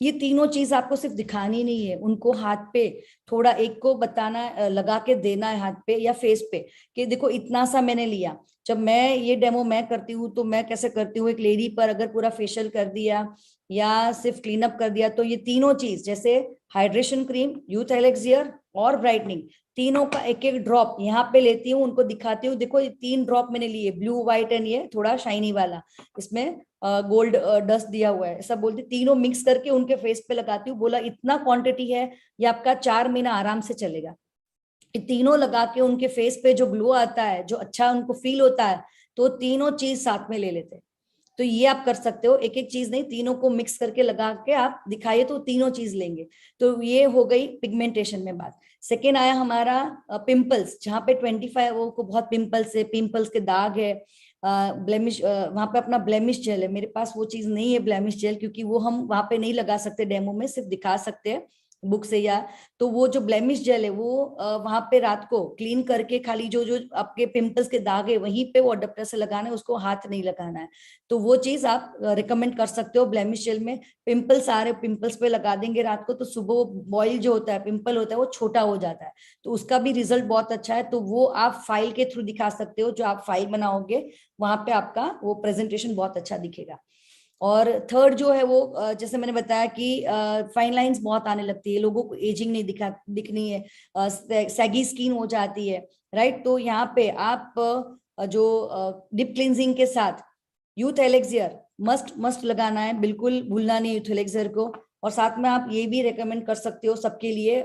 ये तीनों चीज आपको सिर्फ दिखानी नहीं है, उनको हाथ पे थोड़ा एक को बताना, लगा के देना है हाथ पे या फेस पे कि देखो इतना सा मैंने लिया। जब मैं ये डेमो मैं करती हूँ तो मैं कैसे करती हूँ, एक लेडी पर अगर पूरा फेशियल कर दिया या सिर्फ क्लीन अप कर दिया तो ये तीनों चीज जैसे हाइड्रेशन क्रीम, यूथ एलेक्सियर और ब्राइटनिंग, तीनों का एक एक ड्रॉप यहाँ पे लेती हूँ, उनको दिखाती हूँ, देखो ये 3 ड्रॉप मैंने लिए, ब्लू व्हाइट एंड ये थोड़ा शाइनी वाला, इसमें गोल्ड डस्ट दिया हुआ है, ऐसा बोलती, तीनों मिक्स करके उनके फेस पे लगाती हूँ। बोला इतना क्वांटिटी है ये आपका 4 महीना आराम से चलेगा। ये तीनों लगा के उनके फेस पे जो ग्लो आता है, जो अच्छा उनको फील होता है, तो तीनों चीज साथ में ले लेते हैं। तो ये आप कर सकते हो, एक एक चीज नहीं, तीनों को मिक्स करके लगा के आप दिखाइए तो तीनों चीज लेंगे। तो ये हो गई पिगमेंटेशन में बात। सेकेंड आया हमारा पिंपल्स, जहाँ पे 25 वो को बहुत पिंपल्स है, पिंपल्स के दाग है, ब्लेमिश, वहां पे अपना ब्लेमिश जेल है। मेरे पास वो चीज नहीं है ब्लेमिश जेल, क्योंकि वो हम वहां पे नहीं लगा सकते डेमो में, सिर्फ दिखा सकते हैं बुक से या, तो वो जो ब्लेमिश जेल है वो वहां पे रात को क्लीन करके खाली जो जो आपके पिंपल्स के दाग है वहीं पे वो अडेप्टर से लगाना है, उसको हाथ नहीं लगाना है। तो वो चीज आप रिकमेंड कर सकते हो ब्लेमिश जेल में। पिंपल्स आ रहे, पिंपल्स पे लगा देंगे रात को तो सुबह बॉयल जो होता है, पिंपल होता है, वो छोटा हो जाता है, तो उसका भी रिजल्ट बहुत अच्छा है। तो वो आप फाइल के थ्रू दिखा सकते हो, जो आप फाइल बनाओगे वहां पे आपका वो प्रेजेंटेशन बहुत अच्छा दिखेगा। और थर्ड जो है वो जैसे मैंने बताया कि फाइन लाइंस बहुत आने लगती है, लोगों को एजिंग नहीं दिखनी है, सैगी स्किन हो जाती है, राइट। तो यहाँ पे आप जो डिप क्लिनजिंग के साथ यूथ एलेक्सियर मस्ट मस्ट लगाना है, बिल्कुल भूलना नहीं यूथ एलेक्सियर को। और साथ में आप ये भी रेकमेंड कर सकते हो सबके लिए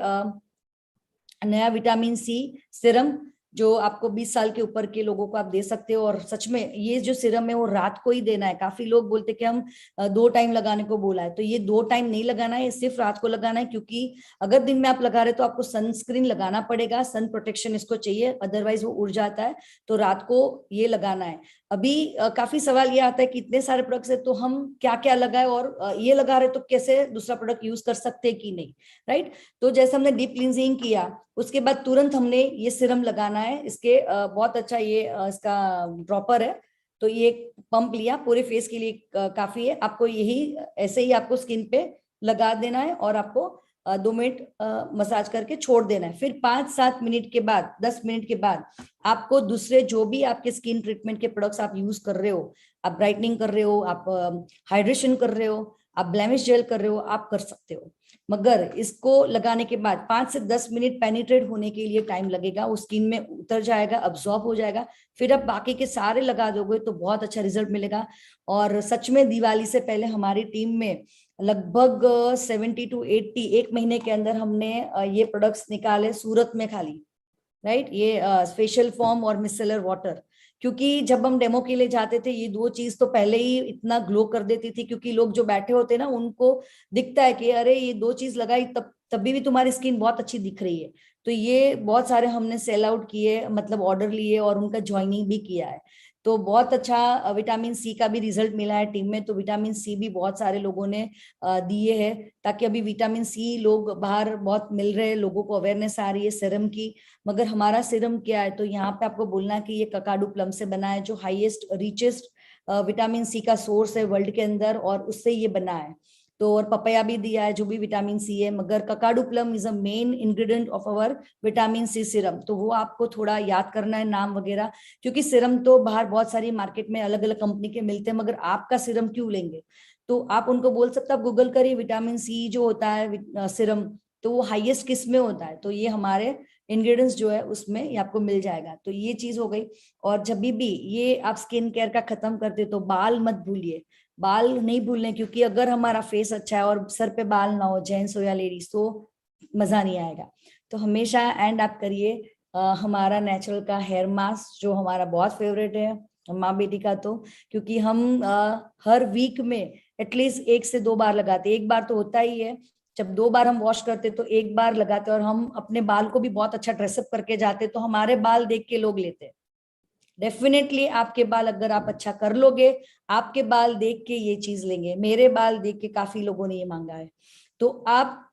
नया विटामिन C सिरम, जो आपको 20 साल के ऊपर के लोगों को आप दे सकते हो। और सच में ये जो सिरम है वो रात को ही देना है। काफी लोग बोलते कि हम 2 टाइम लगाने को बोला है, तो ये 2 टाइम नहीं लगाना है, ये सिर्फ रात को लगाना है। क्योंकि अगर दिन में आप लगा रहे तो आपको सनस्क्रीन लगाना पड़ेगा, सन प्रोटेक्शन इसको चाहिए, अदरवाइज वो उड़ जाता है। तो रात को ये लगाना है। अभी काफी सवाल ये आता है कि इतने सारे प्रोडक्ट्स है तो हम क्या क्या लगाए, और ये लगा रहे तो कैसे दूसरा प्रोडक्ट यूज कर सकते हैं कि नहीं, राइट। तो जैसे हमने डीप क्लींजिंग किया उसके बाद तुरंत हमने ये सिरम लगाना है। इसके बहुत अच्छा ये इसका ड्रॉपर है, तो ये पंप लिया, पूरे फेस के लिए काफी है। आपको यही ऐसे ही आपको स्किन पे लगा देना है और आपको 2 मिनट मसाज करके छोड़ देना है। फिर 5-7 मिनट के बाद, 10 मिनट के बाद आपको दूसरे जो भी आपके स्किन ट्रीटमेंट के प्रोडक्ट्स आप यूज कर रहे हो, आप ब्राइटनिंग कर रहे हो, आप हाइड्रेशन कर रहे हो, आप ब्लेमिश जेल कर रहे हो, आप कर सकते हो। मगर इसको लगाने के बाद 5 से 10 मिनट पेनिट्रेट होने के लिए टाइम लगेगा, वो स्किन में उतर जाएगा, अब्सॉर्ब हो जाएगा। फिर आप बाकी के सारे लगा दोगे तो बहुत अच्छा रिजल्ट मिलेगा। और सच में दिवाली से पहले हमारी टीम में लगभग 70 to 80 एक महीने के अंदर हमने ये प्रोडक्ट्स निकाले सूरत में खाली, राइट। ये फेशियल फॉर्म और मिसेलर वाटर, क्योंकि जब हम डेमो के लिए जाते थे ये 2 चीज तो पहले ही इतना ग्लो कर देती थी, क्योंकि लोग जो बैठे होते ना उनको दिखता है कि अरे ये 2 चीज लगाई तभी भी तुम्हारी स्किन बहुत अच्छी दिख रही है। तो ये बहुत सारे हमने सेल आउट किए, मतलब ऑर्डर लिए और उनका ज्वाइनिंग भी किया है। तो बहुत अच्छा विटामिन सी का भी रिजल्ट मिला है टीम में। तो विटामिन सी भी बहुत सारे लोगों ने दिए हैं, ताकि अभी विटामिन सी लोग बाहर बहुत मिल रहे हैं, लोगों को अवेयरनेस आ रही है सीरम की। मगर हमारा सीरम क्या है, तो यहाँ पे आपको बोलना है कि ये ककाडू प्लम से बना है, जो हाईएस्ट रिचेस्ट विटामिन सी का सोर्स है वर्ल्ड के अंदर, और उससे ये बना है। तो और पपाया भी दिया है जो भी विटामिन सी है, मगर Kakadu plum is a main ingredient of our vitamin C serum. तो वो आपको थोड़ा याद करना है नाम वगैरह, क्योंकि सीरम तो बाहर बहुत सारी मार्केट में अलग अलग कंपनी के मिलते हैं, मगर आपका सीरम क्यों लेंगे। तो आप उनको बोल सकते, आप गूगल करिए विटामिन सी जो होता है सीरम, तो वो हाईएस्ट किस में होता है, तो ये हमारे इंग्रेडिएंट्स जो है उसमें ये आपको मिल जाएगा। तो ये चीज हो गई। और जब भी ये आप स्किन केयर का खत्म करते तो बाल मत भूलिए, बाल नहीं भूलने, क्योंकि अगर हमारा फेस अच्छा है और सर पे बाल ना हो, जेंट्स हो या लेडीज, तो मजा नहीं आएगा। तो हमेशा एंड आप करिए हमारा नेचुरल का हेयर मास्क, जो हमारा बहुत फेवरेट है माँ बेटी का। तो क्योंकि हम हर वीक में एटलीस्ट 1 से 2 बार लगाते, एक बार तो होता ही है, जब 2 बार हम वॉश करते तो 1 बार लगाते। और हम अपने बाल को भी बहुत अच्छा ड्रेसअप करके जाते, तो हमारे बाल देख के लोग लेते। डेफिनेटली आपके बाल अगर आप अच्छा कर लोगे, आपके बाल देख के ये चीज लेंगे। मेरे बाल देख के काफी लोगों ने ये मांगा है। तो आप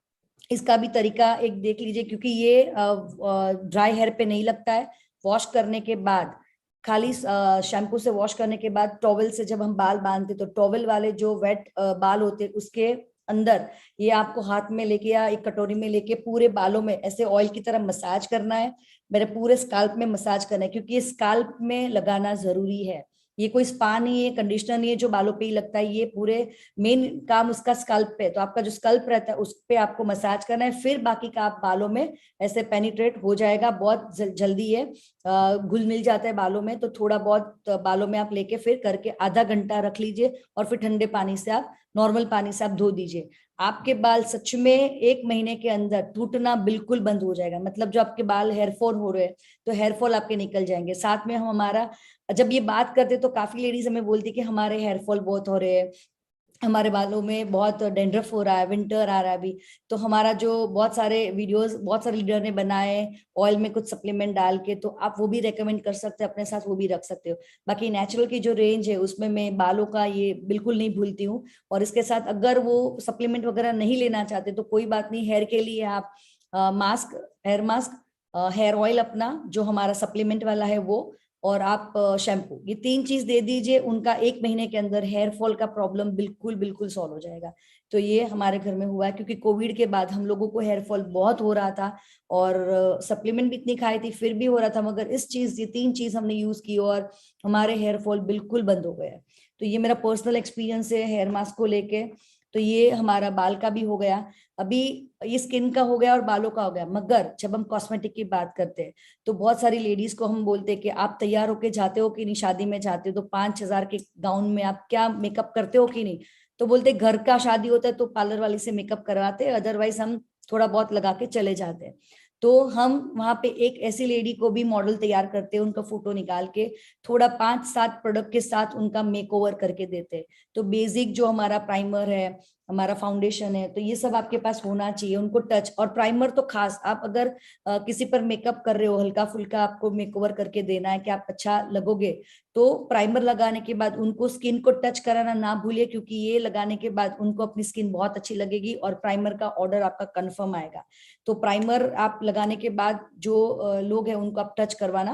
इसका भी तरीका एक देख लीजिए, क्योंकि ये ड्राई हेयर पे नहीं लगता है। वॉश करने के बाद, खाली शैम्पू से वॉश करने के बाद टॉवल से जब हम बाल बांधते, तो टॉवल वाले जो वेट बाल होते उसके अंदर ये आपको हाथ में लेके या एक कटोरी में लेके पूरे बालों में ऐसे ऑयल की तरह मसाज करना है। मेरे पूरे स्काल्प में मसाज करना है, क्योंकि ये स्काल्प में लगाना जरूरी है। ये कोई स्पा नहीं है, कंडीशनर नहीं है जो बालों पे ही लगता है, ये पूरे मेन काम उसका स्कल्प पे। तो आपका जो स्कल्प रहता है उस पे आपको मसाज करना है, फिर बाकी का आप बालों में ऐसे पेनिट्रेट हो जाएगा। बहुत जल्दी है, घुल मिल जाता है बालों में। तो थोड़ा बहुत बालों में आप लेके फिर करके आधा घंटा रख लीजिए, और फिर ठंडे पानी से आप, नॉर्मल पानी से आप धो दीजिए। आपके बाल सच में 1 महीने के अंदर टूटना बिल्कुल बंद हो जाएगा। मतलब जो आपके बाल हेयरफॉल हो रहे हैं, तो हेयरफॉल आपके निकल जाएंगे। साथ में हम हमारा, जब ये बात करते तो काफी लेडीज हमें बोलती कि हमारे हेयरफॉल बहुत हो रहे हैं, हमारे बालों में बहुत डेंड्रफ हो रहा है, विंटर आ रहा है अभी। तो हमारा जो बहुत सारे वीडियोस बहुत सारे लीडर ने बनाए ऑयल में कुछ सप्लीमेंट डाल के, तो आप वो भी रेकमेंड कर सकते हो अपने साथ, वो भी रख सकते हो। बाकी नेचुरल की जो रेंज है उसमें मैं बालों का ये बिल्कुल नहीं भूलती हूँ। और इसके साथ अगर वो सप्लीमेंट वगैरह नहीं लेना चाहते तो कोई बात नहीं, हेयर के लिए आप mask, hair mask, hair oil अपना जो हमारा सप्लीमेंट वाला है वो, और आप शैम्पू, ये 3 चीज दे दीजिए। उनका 1 महीने के अंदर हेयर फॉल का प्रॉब्लम बिल्कुल बिल्कुल सॉल्व हो जाएगा। तो ये हमारे घर में हुआ है, क्योंकि कोविड के बाद हम लोगों को हेयर फॉल बहुत हो रहा था, और सप्लीमेंट भी इतनी खाई थी फिर भी हो रहा था। मगर इस चीज, ये 3 चीज हमने यूज की और हमारे हेयर फॉल बिल्कुल बंद हो गया। तो ये मेरा पर्सनल एक्सपीरियंस है हेयर मास्क को लेके। तो ये हमारा बाल का भी हो गया, अभी ये स्किन का हो गया और बालों का हो गया। मगर जब हम कॉस्मेटिक की बात करते हैं तो बहुत सारी लेडीज को हम बोलते हैं कि आप तैयार होके जाते हो कि नहीं, शादी में जाते हो तो 5,000 के गाउन में आप क्या मेकअप करते हो कि नहीं। तो बोलते घर का शादी होता है तो पार्लर वाली से मेकअप करवाते हैं, अदरवाइज हम थोड़ा बहुत लगा के चले जाते हैं। तो हम वहां पे एक ऐसी लेडी को भी मॉडल तैयार करते हैं, उनका फोटो निकाल के थोड़ा 5-7 प्रोडक्ट के साथ उनका मेकओवर करके देते हैं। तो बेसिक जो हमारा प्राइमर है, हमारा फाउंडेशन है, तो ये सब आपके पास होना चाहिए। उनको टच और प्राइमर तो खास, आप अगर किसी पर मेकअप कर रहे हो, हल्का फुल्का आपको मेकओवर करके देना है कि आप अच्छा लगोगे, तो प्राइमर लगाने के बाद उनको स्किन को टच कराना ना भूलिए, क्योंकि ये लगाने के बाद उनको अपनी स्किन बहुत अच्छी लगेगी और प्राइमर का ऑर्डर आपका कंफर्म आएगा। तो प्राइमर आप लगाने के बाद जो लोग हैं उनको आप टच करवाना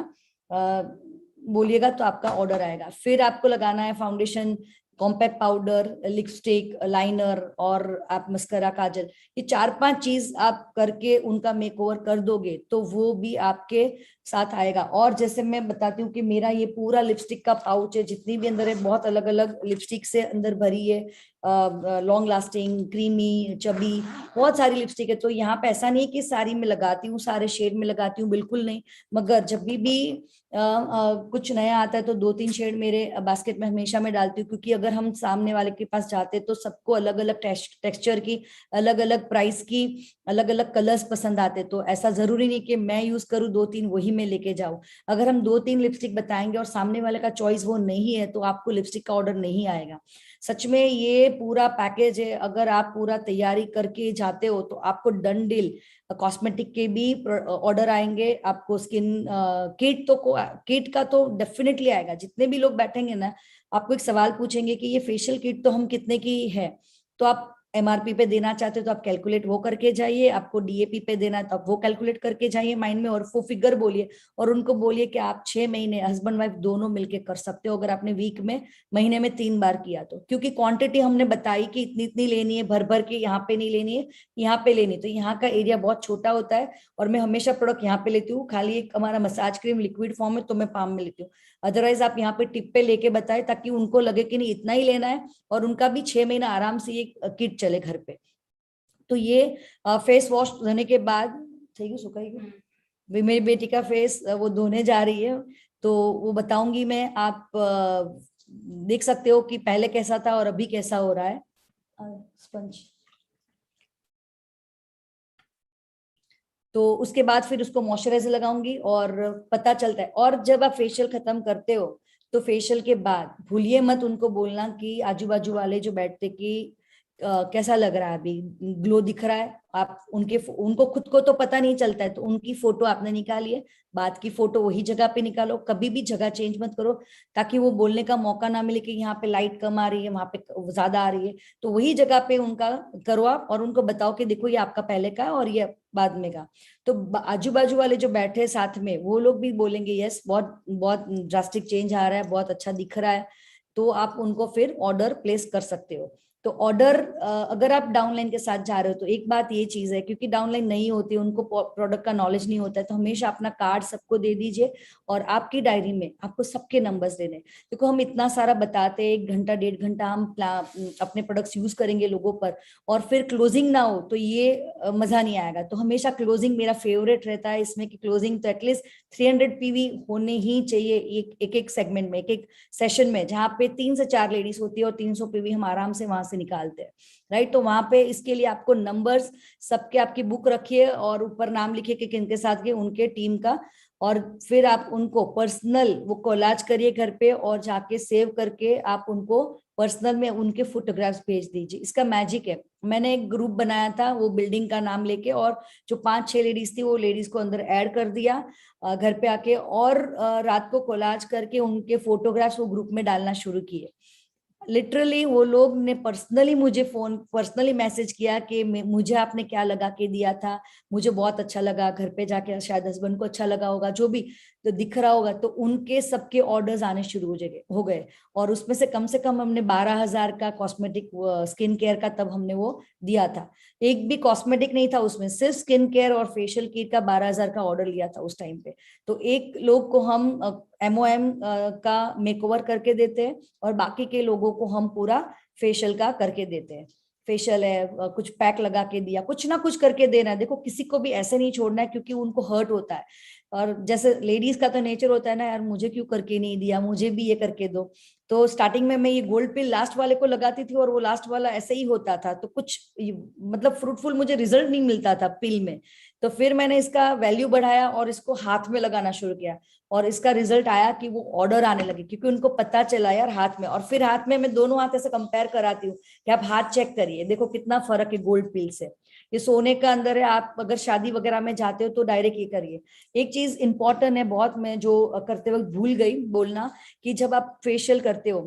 बोलिएगा तो आपका ऑर्डर आएगा। फिर आपको लगाना है foundation, compact powder, lipstick, liner और आप मस्करा, काजल। ये 4-5 चीज आप करके उनका मेकओवर कर दोगे तो वो भी आपके साथ आएगा। और जैसे मैं बताती हूँ कि मेरा ये पूरा लिपस्टिक का पाउच है, जितनी भी अंदर है बहुत अलग अलग लिपस्टिक से अंदर भरी है, लॉन्ग लास्टिंग, क्रीमी, चबी, बहुत सारी लिपस्टिक है। तो यहाँ पे ऐसा नहीं कि सारी में लगाती हूँ, सारे शेड में लगाती हूँ, बिल्कुल नहीं। मगर जब भी कुछ नया आता है तो 2-3 शेड मेरे बास्केट में हमेशा मैं डालती हूँ, क्योंकि अगर हम सामने वाले के पास जाते तो सबको अलग अलग टेक्सचर की, अलग अलग प्राइस की, अलग अलग कलर्स पसंद आते। तो ऐसा जरूरी नहीं कि मैं यूज करूँ 2-3 वही मैं लेके जाऊं। अगर हम 2-3 लिपस्टिक बताएंगे और सामने वाले का चॉइस वो नहीं है तो आपको लिपस्टिक का ऑर्डर नहीं आएगा। सच में ये पूरा पैकेज है। अगर आप पूरा तैयारी करके जाते हो तो आपको डन डील, कॉस्मेटिक के भी ऑर्डर आएंगे, आपको स्किन किट तो किट का तो डेफिनेटली आएगा। जितने भी लोग बैठेंगे ना, आपको एक सवाल पूछेंगे कि ये फेशियल किट तो हम कितने की है, तो आप एमआरपी पे देना चाहते हो तो आप कैलकुलेट वो करके जाइए, आपको डीएपी पे देना है तो आप वो कैलकुलेट करके जाइए माइंड में, और वो फिगर बोलिए और उनको बोलिए कि आप 6 महीने हस्बैंड वाइफ दोनों मिलके कर सकते हो, अगर आपने वीक में, महीने में 3 बार किया तो। क्योंकि क्वांटिटी हमने बताई कि इतनी इतनी लेनी है, भर भर के यहाँ पे नहीं लेनी है, यहाँ पे लेनी। तो यहाँ का एरिया बहुत छोटा होता है और मैं हमेशा प्रोडक्ट यहाँ पे लेती हूँ। खाली एक हमारा मसाज क्रीम लिक्विड फॉर्म है तो मैं पाम में लेती हूँ, अदरवाइज आप यहाँ पे टिप पे लेके बताए, ताकि उनको लगे कि नहीं इतना ही लेना है और उनका भी 6 महीना आराम से ये किट चले घर पे। तो ये फेस वॉश धोने के बाद ठीक है, सुखाएगी मेरी बेटी का फेस, वो धोने जा रही है तो वो बताऊंगी मैं। आप देख सकते हो कि पहले कैसा था और अभी कैसा हो रहा है। स्पंज, तो उसके बाद फिर उसको मॉइस्चराइजर लगाऊंगी और पता चलता है। और जब आप फेशियल खत्म करते हो तो फेशियल के बाद भूलिए मत उनको बोलना कि आजू बाजू वाले जो बैठते कि कैसा लग रहा है, अभी ग्लो दिख रहा है। आप उनको खुद को तो पता नहीं चलता है, तो उनकी फोटो आपने निकाली है, बाद की फोटो वही जगह पे निकालो। कभी भी जगह चेंज मत करो, ताकि वो बोलने का मौका ना मिले कि यहाँ पे लाइट कम आ रही है, वहां पे ज्यादा आ रही है। तो वही जगह पे उनका करो आप, और उनको बताओ कि देखो ये आपका पहले का है और ये बाद में का। तो आजू बाजू वाले जो बैठे हैं साथ में वो लोग भी बोलेंगे यस बहुत बहुत ड्रास्टिक चेंज आ रहा है, बहुत अच्छा दिख रहा है। तो आप उनको फिर ऑर्डर प्लेस कर सकते हो। तो ऑर्डर अगर आप डाउनलाइन के साथ जा रहे हो तो एक बात ये चीज है, क्योंकि डाउनलाइन नहीं होती, उनको प्रोडक्ट का नॉलेज नहीं होता है, तो हमेशा अपना कार्ड सबको दे दीजिए और आपकी डायरी में आपको सबके नंबर्स देने। देखो हम इतना सारा बताते हैं, 1 घंटा 1.5 घंटा हम अपने प्रोडक्ट्स यूज करेंगे लोगों पर, और फिर क्लोजिंग ना हो तो ये मजा नहीं आएगा। तो हमेशा क्लोजिंग मेरा फेवरेट रहता है इसमें, कि क्लोजिंग तो एटलीस्ट 300 पीवी होने ही चाहिए एक एक सेगमेंट में, एक एक सेशन में, जहाँ पे 3 से 4 लेडीज होती है और 300 पीवी हम आराम से वहां से निकालते हैं, राइट। तो वहां पे इसके लिए आपको नंबर्स सबके आपकी बुक रखिए और ऊपर नाम लिखिए कि किनके साथ गए, उनके टीम का। और फिर आप उनको पर्सनल वो कोलाज करिए घर पे और जाके सेव करके आप उनको पर्सनल में उनके फोटोग्राफ्स भेज दीजिए। इसका मैजिक है। मैंने एक ग्रुप बनाया था वो बिल्डिंग का नाम लेके, और जो 5-6 लेडीज थी वो लेडीज को अंदर ऐड कर दिया घर पे आके, और रात को कोलाज करके उनके फोटोग्राफ्स वो ग्रुप में डालना शुरू किए। लिटरली वो लोग ने पर्सनली मैसेज किया कि मुझे आपने क्या लगा के दिया था, मुझे बहुत अच्छा लगा, घर पे जाके शायद हस्बैंड को अच्छा लगा होगा, जो भी तो दिख रहा होगा। तो उनके सबके ऑर्डर्स आने शुरू हो गए और उसमें से कम हमने 12,000 का कॉस्मेटिक स्किन केयर का तब हमने वो दिया था। एक भी कॉस्मेटिक नहीं था उसमें, सिर्फ स्किन केयर और फेशियल किट का 12,000 का ऑर्डर लिया था उस टाइम पे। तो एक लोग को हम MOM का मेकओवर करके देते हैं और बाकी के लोगों को हम पूरा फेशियल का करके देते हैं। फेशियल है, कुछ पैक लगा के दिया, कुछ ना कुछ करके देना है। देखो किसी को भी ऐसे नहीं छोड़ना है, क्योंकि उनको हर्ट होता है। और जैसे लेडीज का तो नेचर होता है ना, यार मुझे क्यों करके नहीं दिया, मुझे भी ये करके दो। तो स्टार्टिंग में मैं ये गोल्ड पिल लास्ट वाले को लगाती थी और वो लास्ट वाला ऐसे ही होता था, तो कुछ मतलब फ्रूटफुल मुझे रिजल्ट नहीं मिलता था पिल में। तो फिर मैंने इसका वैल्यू बढ़ाया और इसको हाथ में लगाना शुरू किया, और इसका रिजल्ट आया कि वो ऑर्डर आने लगे, क्योंकि उनको पता चला यार हाथ में। और फिर हाथ में मैं दोनों हाथ ऐसे कंपेयर कराती हूँ कि आप हाथ चेक करिए, देखो कितना फर्क है गोल्ड पिल से। ये सोने का अंदर है, आप अगर शादी वगैरह में जाते हो तो डायरेक्ट ये करिए। एक चीज इंपॉर्टेंट है बहुत, मैं जो करते वक्त भूल गई बोलना, कि जब आप फेशियल करते हो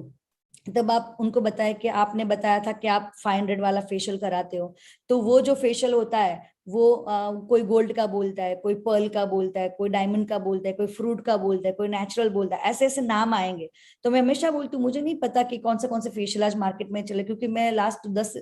तब आप उनको बताया कि आपने बताया था कि आप 500 वाला फेशियल कराते हो, तो वो जो फेशियल होता है वो कोई गोल्ड का बोलता है, कोई पर्ल का बोलता है, कोई डायमंड का बोलता है, कोई फ्रूट का बोलता है, कोई नेचुरल बोलता है, ऐसे ऐसे नाम आएंगे। तो मैं हमेशा बोलती हूँ मुझे नहीं पता कि कौन से फेशियल आज मार्केट में चले, क्योंकि मैं लास्ट 10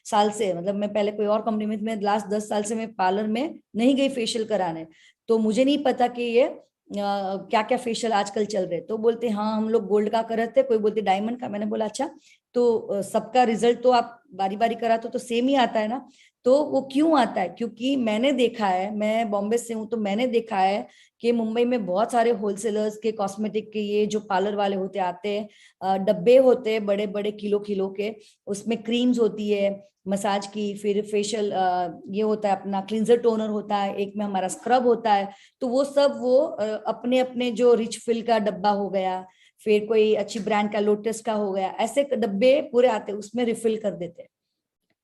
साल से, मतलब मैं पहले कोई और कंपनी में, मैं लास्ट 10 साल से मैं पार्लर में नहीं गई फेशियल कराने, तो मुझे नहीं पता कि ये क्या क्या फेशियल आजकल चल रहे। तो बोलते हाँ हम लोग गोल्ड का करते हैं, कोई बोलते डायमंड का। मैंने बोला अच्छा, तो सबका रिजल्ट तो आप बारी बारी कराते हो तो सेम ही आता है ना। तो वो क्यों आता है, क्योंकि मैंने देखा है, मैं बॉम्बे से हूँ, तो मैंने देखा है कि मुंबई में बहुत सारे होलसेलर्स के कॉस्मेटिक के ये जो पार्लर वाले होते आते हैं, डब्बे होते हैं बड़े बड़े किलो किलो के, उसमें क्रीम्स होती है मसाज की, फिर फेशियल ये होता है अपना क्लींजर टोनर होता है, एक में हमारा स्क्रब होता है। तो वो सब वो अपने अपने जो रिच फिल का डब्बा हो गया, फिर कोई अच्छी ब्रांड का लोटस का हो गया, ऐसे डब्बे पूरे आते हैं, उसमें रिफिल कर देते हैं।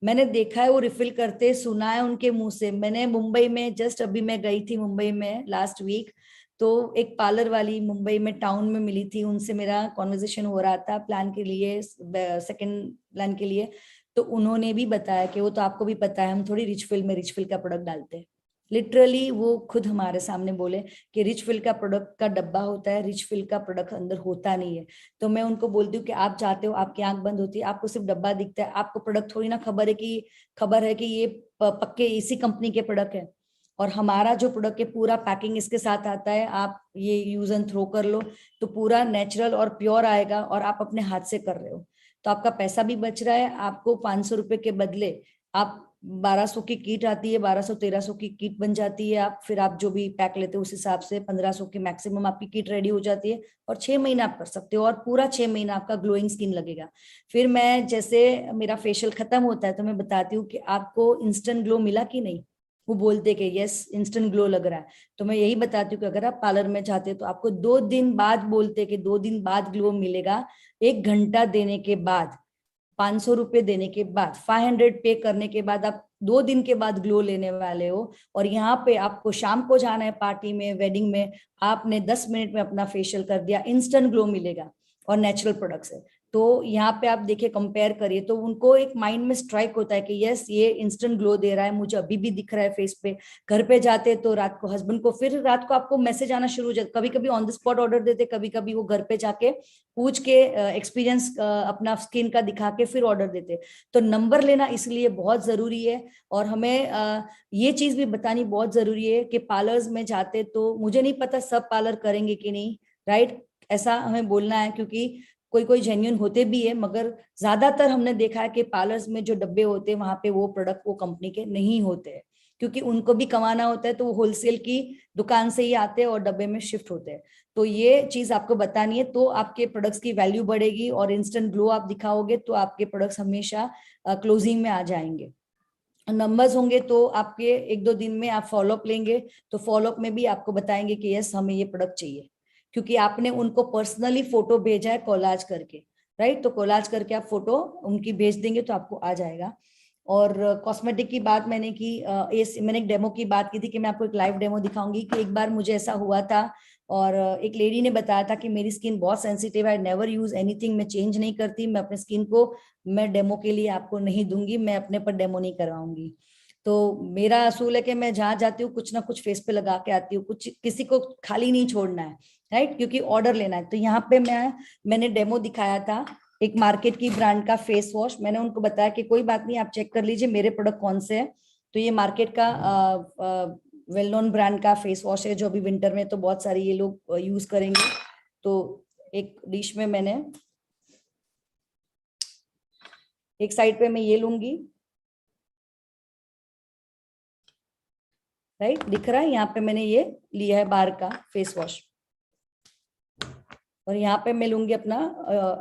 मैंने देखा है वो रिफिल करते, सुना है उनके मुंह से। मैंने मुंबई में जस्ट अभी मैं गई थी मुंबई में लास्ट वीक, तो एक पार्लर वाली मुंबई में टाउन में मिली थी, उनसे मेरा कॉन्वर्जेशन हो रहा था प्लान के लिए, सेकंड प्लान के लिए। तो उन्होंने भी बताया कि वो तो आपको भी पता है हम थोड़ी रिच फिल में रिच फिल का प्रोडक्ट डालते हैं। लिटरली वो खुद हमारे सामने बोले कि रिच फिल का प्रोडक्ट का डब्बा होता है, रिच फिल का प्रोडक्ट अंदर होता नहीं है। तो मैं उनको बोलती हूँ कि आप जाते हो, आपकी आंख बंद होती है, आपको सिर्फ डब्बा दिखता है, आपको प्रोडक्ट थोड़ी ना खबर है कि ये पक्के इसी कंपनी के प्रोडक्ट है। और हमारा जो प्रोडक्ट है पूरा पैकिंग इसके साथ आता है, आप ये यूज एंड थ्रो कर लो, तो पूरा नेचुरल और प्योर आएगा, और आप अपने हाथ से कर रहे हो तो आपका पैसा भी बच रहा है। आपको 500 रुपए के बदले आप 1200 की किट आती है, 1200-1300 की किट बन जाती है। आप फिर आप जो भी पैक लेते हो उस हिसाब से 1500 की मैक्सिमम आपकी किट रेडी हो जाती है, और 6 महीना आप कर सकते हो, और पूरा 6 महीना आपका ग्लोइंग स्किन लगेगा। फिर मैं जैसे मेरा फेशियल खत्म होता है तो मैं बताती हूँ कि आपको इंस्टेंट ग्लो मिला कि नहीं। वो बोलते कि यस इंस्टेंट ग्लो लग रहा है। तो मैं यही बताती हूँ कि अगर आप पार्लर में जाते हो तो आपको 2 दिन बाद, बोलते कि 2 दिन बाद ग्लो मिलेगा। 1 घंटा देने के बाद, 500 रुपए देने के बाद, 500 पे करने के बाद आप 2 दिन के बाद ग्लो लेने वाले हो। और यहाँ पे आपको शाम को जाना है पार्टी में, वेडिंग में, आपने 10 मिनट में अपना फेशियल कर दिया, इंस्टेंट ग्लो मिलेगा और नेचुरल प्रोडक्ट से। तो यहाँ पे आप देखिए, कंपेयर करिए, तो उनको एक माइंड में स्ट्राइक होता है कि यस ये इंस्टेंट ग्लो दे रहा है, मुझे अभी भी दिख रहा है फेस पे। घर पे जाते तो रात को हस्बैंड को, फिर रात को आपको मैसेज आना शुरू हो जाता, कभी कभी ऑन द स्पॉट ऑर्डर देते, कभी कभी वो घर पे जाके पूछ के एक्सपीरियंस अपना स्किन का दिखा के फिर ऑर्डर देते। तो नंबर लेना इसलिए बहुत जरूरी है। और हमें ये चीज भी बतानी बहुत जरूरी है कि पार्लर्स में जाते, तो मुझे नहीं पता सब पार्लर करेंगे कि नहीं, राइट, ऐसा हमें बोलना है, क्योंकि कोई कोई जेन्युइन होते भी है, मगर ज्यादातर हमने देखा है कि पार्लर्स में जो डब्बे होते हैं वहां पे वो प्रोडक्ट वो कंपनी के नहीं होते हैं, क्योंकि उनको भी कमाना होता है, तो वो होलसेल की दुकान से ही आते हैं और डब्बे में शिफ्ट होते हैं। तो ये चीज आपको बतानी है, तो आपके प्रोडक्ट्स की वैल्यू बढ़ेगी, और इंस्टेंट ग्लो आप दिखाओगे तो आपके प्रोडक्ट्स हमेशा क्लोजिंग में आ जाएंगे। नंबर्स होंगे तो आपके 1-2 दिन में आप फॉलोअप लेंगे, तो फॉलोअप में भी आपको बताएंगे कि यस हमें ये प्रोडक्ट चाहिए, क्योंकि आपने उनको पर्सनली फोटो भेजा है कोलाज करके, राइट। तो कोलाज करके आप फोटो उनकी भेज देंगे तो आपको आ जाएगा। और कॉस्मेटिक की बात मैंने की, मैंने एक डेमो की बात की थी कि मैं आपको एक लाइव डेमो दिखाऊंगी कि एक बार मुझे ऐसा हुआ था, और एक लेडी ने बताया था कि मेरी स्किन बहुत सेंसिटिव है, नेवर यूज एनीथिंग, मैं चेंज नहीं करती, मैं अपने स्किन को, मैं डेमो के लिए आपको नहीं दूंगी, मैं अपने पर डेमो नहीं करवाऊंगी। तो मेरा असूल है कि मैं जहां जाती हूँ कुछ ना कुछ फेस पे लगा के आती हूँ, कुछ किसी को खाली नहीं छोड़ना है, राइट, क्योंकि ऑर्डर लेना है। तो यहाँ पे मैंने डेमो दिखाया था एक मार्केट की ब्रांड का फेस वॉश। मैंने उनको बताया कि कोई बात नहीं, आप चेक कर लीजिए मेरे प्रोडक्ट कौन से हैं। तो ये मार्केट का वेल नोन ब्रांड का फेस वॉश है, जो अभी विंटर में तो बहुत सारे ये लोग यूज करेंगे। तो एक डिश में मैंने, एक साइड पे मैं ये लूंगी, राइट, दिख रहा है यहाँ पे मैंने ये लिया है बार का फेस वॉश, और यहाँ पे मैं लूंगी अपना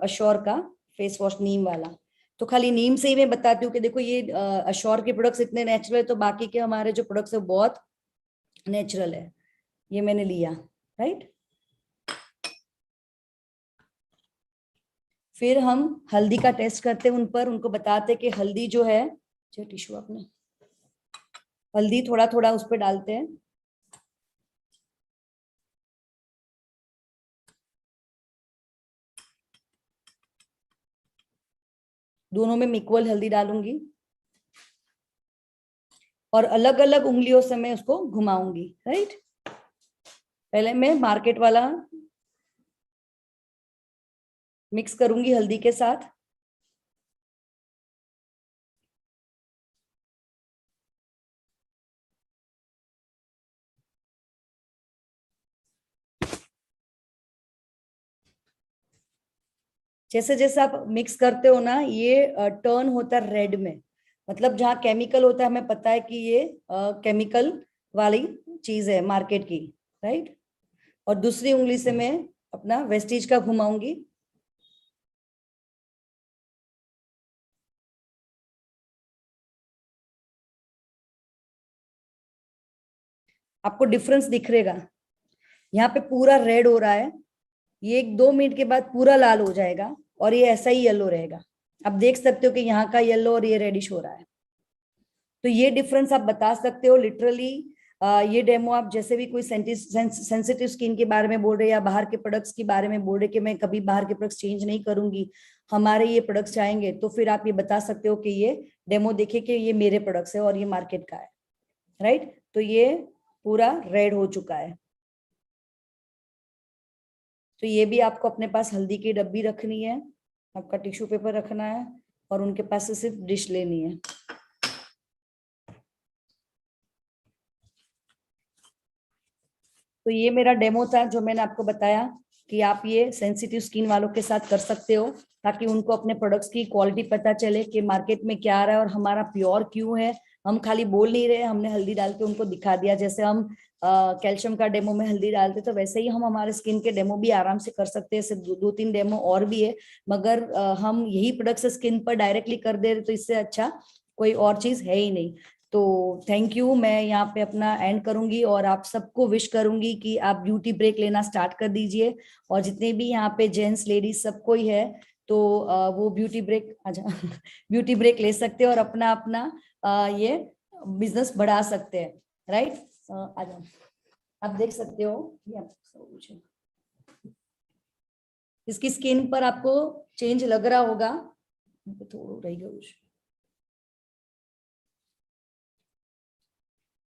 अश्योर का फेस वॉश, नीम वाला। तो खाली नीम से ही मैं बताती हूँ कि देखो ये अश्योर के प्रोडक्ट्स इतने नेचुरल है, तो बाकी के हमारे जो प्रोडक्ट्स है बहुत नेचुरल है। ये मैंने लिया, राइट। फिर हम हल्दी का टेस्ट करते हैं उन पर, उनको बताते कि हल्दी जो है, जो टिश्यू अपने, हल्दी थोड़ा थोड़ा उस पर डालते हैं। दोनों में इक्वल हल्दी डालूंगी और अलग अलग उंगलियों से मैं उसको घुमाऊंगी, राइट। पहले मैं मार्केट वाला मिक्स करूंगी हल्दी के साथ। जैसे जैसे आप मिक्स करते हो ना, ये टर्न होता है रेड में, मतलब जहाँ केमिकल होता है हमें पता है कि ये केमिकल वाली चीज है मार्केट की, राइट। और दूसरी उंगली से मैं अपना वेस्टीज का घुमाऊंगी। आपको डिफरेंस दिख रहेगा, यहाँ पे पूरा रेड हो रहा है, ये 1-2 मिनट के बाद पूरा लाल हो जाएगा और ये ऐसा ही येलो रहेगा। आप देख सकते हो कि यहाँ का येलो और ये रेडिश हो रहा है। तो ये डिफरेंस आप बता सकते हो लिटरली। ये डेमो आप जैसे भी कोई सेंसिटिव स्किन के बारे में बोल रहे या बाहर के प्रोडक्ट्स के बारे में बोल रहे कि मैं कभी बाहर के प्रोडक्ट्स चेंज नहीं करूंगी, हमारे ये प्रोडक्ट्स चाहेंगे, तो फिर आप ये बता सकते हो कि ये डेमो देखे कि ये मेरे प्रोडक्ट्स है और ये मार्केट का है, राइट। तो ये पूरा रेड हो चुका है। तो ये भी आपको अपने पास हल्दी की डब्बी रखनी है, आपका टिश्यू पेपर रखना है और उनके पास से सिर्फ डिश लेनी है। तो ये मेरा डेमो था जो मैंने आपको बताया कि आप ये सेंसिटिव स्किन वालों के साथ कर सकते हो, ताकि उनको अपने प्रोडक्ट्स की क्वालिटी पता चले कि मार्केट में क्या आ रहा है और हमारा प्योर क्यों है। हम खाली बोल नहीं रहे, हमने हल्दी डाल के उनको दिखा दिया। जैसे हम कैल्शियम का डेमो में हल्दी डालते तो वैसे ही हम हमारे स्किन के डेमो भी आराम से कर सकते हैं। सिर्फ 2-3 डेमो और भी है, मगर हम यही प्रोडक्ट स्किन पर डायरेक्टली कर दे रहे तो इससे अच्छा कोई और चीज है ही नहीं। तो थैंक यू, मैं यहाँ पे अपना एंड करूंगी और आप सबको विश करूंगी कि आप ब्यूटी ब्रेक लेना स्टार्ट कर दीजिए। और जितने भी यहाँ पे जेंट्स लेडीज सबको ही है तो वो ब्यूटी ब्रेक ब्यूटी ब्रेक ले सकते हैं और अपना अपना ये बिजनेस बढ़ा सकते हैं, राइट। आ जाओ, आप देख सकते हो ये इसकी स्किन पर आपको चेंज लग रहा होगा, थोड़ा रहेगा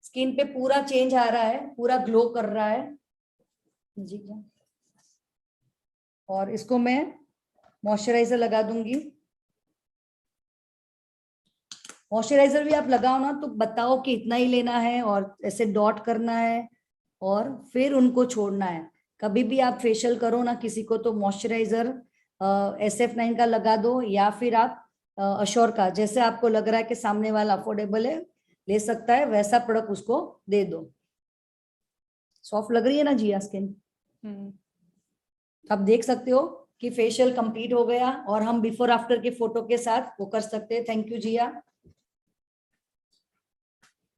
स्किन पे पूरा चेंज आ रहा है, पूरा ग्लो कर रहा है जी। और इसको मैं मॉइस्चराइजर लगा दूंगी। मॉइस्चराइजर भी आप लगाओ ना तो बताओ कि इतना ही लेना है और ऐसे डॉट करना है और फिर उनको छोड़ना है। कभी भी आप फेशियल करो ना किसी को तो मॉइस्चराइजर SF9 का लगा दो या फिर आप अश्योर का, जैसे आपको लग रहा है कि सामने वाला अफोर्डेबल है ले सकता है वैसा प्रोडक्ट उसको दे दो। सॉफ्ट लग रही है ना जिया स्किन? आप देख सकते हो कि फेशियल कंप्लीट हो गया और हम बिफोर आफ्टर के फोटो के साथ वो कर सकते हैं। थैंक यू जिया।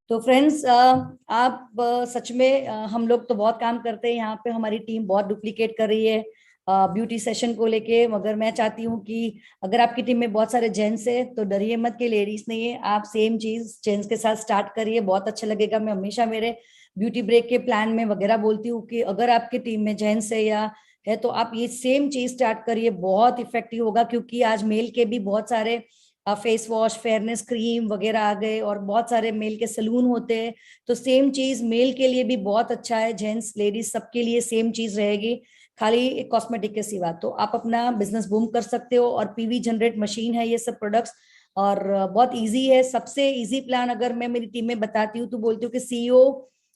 तो फ्रेंड्स आप सच में हम लोग तो बहुत काम करते हैं यहाँ पे, हमारी टीम बहुत डुप्लीकेट कर रही है ब्यूटी सेशन को लेके, मगर मैं चाहती हूँ कि अगर आपकी टीम में बहुत सारे जेंट्स है तो डरिए मत कि लेडीज नहीं है, आप सेम चीज जेंट्स के साथ स्टार्ट करिए, बहुत अच्छा लगेगा। मैं हमेशा मेरे ब्यूटी ब्रेक के प्लान में वगैरह बोलती हूँ कि अगर आपकी टीम में जेंट्स है या है तो आप ये सेम चीज स्टार्ट करिए, बहुत इफेक्टिव होगा। क्योंकि आज मेल के भी बहुत सारे फेस वॉश, फेयरनेस क्रीम वगैरह आ गए और बहुत सारे मेल के सलून होते हैं, तो सेम चीज मेल के लिए भी बहुत अच्छा है, जेंट्स लेडीज सबके लिए सेम चीज रहेगी, खाली कॉस्मेटिक के सिवा। तो आप अपना बिजनेस बूम कर सकते हो और PV जनरेट मशीन है ये सब प्रोडक्ट्स, और बहुत इजी है। सबसे इजी प्लान अगर मैं मेरी टीम में बताती हूँ तो बोलती हूँ कि CEO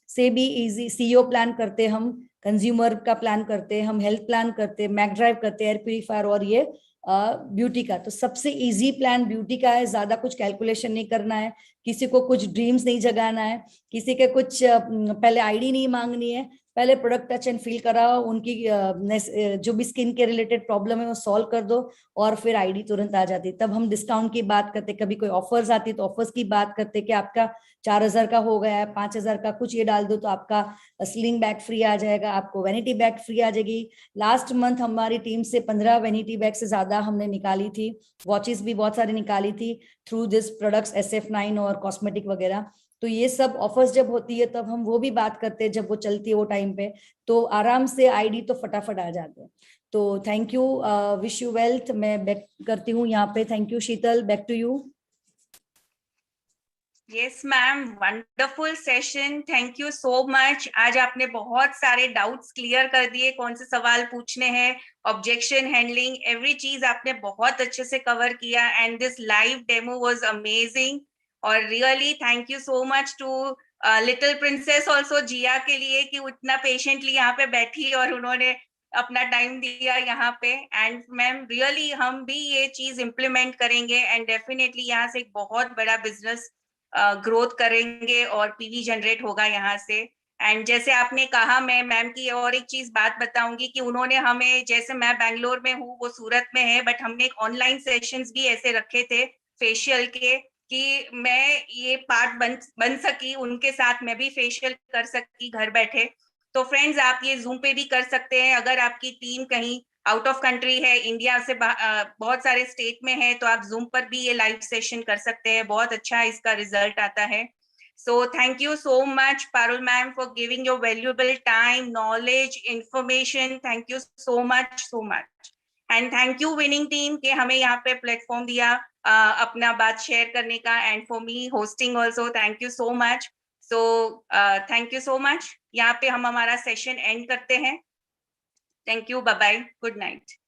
से भी इजी, CEO प्लान करते हैं हम, कंज्यूमर का प्लान करते हैं हम, हेल्थ प्लान करते हैं, मैक ड्राइव करते हैं, एयर प्यूरिफायर और ये ब्यूटी का। तो सबसे इजी प्लान ब्यूटी का है, ज्यादा कुछ कैलकुलेशन नहीं करना है, किसी को कुछ ड्रीम्स नहीं जगाना है, किसी के कुछ पहले आईडी नहीं मांगनी है, पहले प्रोडक्ट टच एंड फील कराओ, उनकी जो भी स्किन के रिलेटेड प्रॉब्लम है वो सॉल्व कर दो और फिर आईडी तुरंत आ जाती। तब हम डिस्काउंट की बात करते, कभी कोई ऑफर्स आती तो ऑफर्स की बात करते कि आपका 4000 का हो गया है, 5000 का कुछ ये डाल दो तो आपका स्लिंग बैग फ्री आ जाएगा, आपको वैनिटी बैग फ्री आ जाएगी। लास्ट मंथ हमारी टीम से 15 वैनिटी बैग से ज्यादा हमने निकाली थी, वॉचेस भी बहुत सारी निकाली थी थ्रू दिस प्रोडक्ट्स SF9 और कॉस्मेटिक वगैरह। तो ये सब ऑफर्स जब होती है तब हम वो भी बात करते हैं, जब वो चलती है वो टाइम पे तो आराम से आईडी तो फटाफट आ जाते हैं। तो thank you, wish you wealth. मैं बैक करती हूँ यहाँ पे। Thank you Sheetal, back to you. Yes ma'am, wonderful session, thank you so much. आज आपने बहुत सारे डाउट्स क्लियर कर दिए, कौन से सवाल पूछने हैं, ऑब्जेक्शन हैंडलिंग, एवरी चीज आपने बहुत अच्छे से कवर किया and this live demo was amazing. और really thank you so much to little princess also, Jiya के लिए, कि उतना पेशेंटली यहाँ पे बैठी और उन्होंने अपना टाइम दिया यहाँ पे। एंड मैम रियली हम भी ये चीज इम्प्लीमेंट करेंगे एंड डेफिनेटली यहाँ से एक बहुत बड़ा बिजनेस ग्रोथ करेंगे और पीवी जनरेट होगा यहाँ से। एंड जैसे आपने कहा, मैं मैम की और एक चीज बात बताऊंगी कि उन्होंने हमें, जैसे मैं बैंगलोर में हूँ, वो सूरत में है, बट हमने एक ऑनलाइन सेशंस भी ऐसे रखे थे फेशियल के, कि मैं ये पार्ट बन सकी, उनके साथ मैं भी फेशियल कर सकी घर बैठे। तो फ्रेंड्स, आप ये जूम पे भी कर सकते हैं। अगर आपकी टीम कहीं आउट ऑफ कंट्री है, इंडिया से बहुत सारे स्टेट में है, तो आप जूम पर भी ये लाइव सेशन कर सकते हैं। बहुत अच्छा इसका रिजल्ट आता है। So thank you so much, Parul ma'am, for giving your valuable time, knowledge, information. Thank you so much. And thank you winning team कि हमें यहाँ पे प्लेटफॉर्म दिया अपना बात शेयर करने का, and for me hosting also. Thank you so much. So thank you so much. यहाँ पे हम हमारा सेशन एंड करते हैं। Thank you. Bye bye. Good night.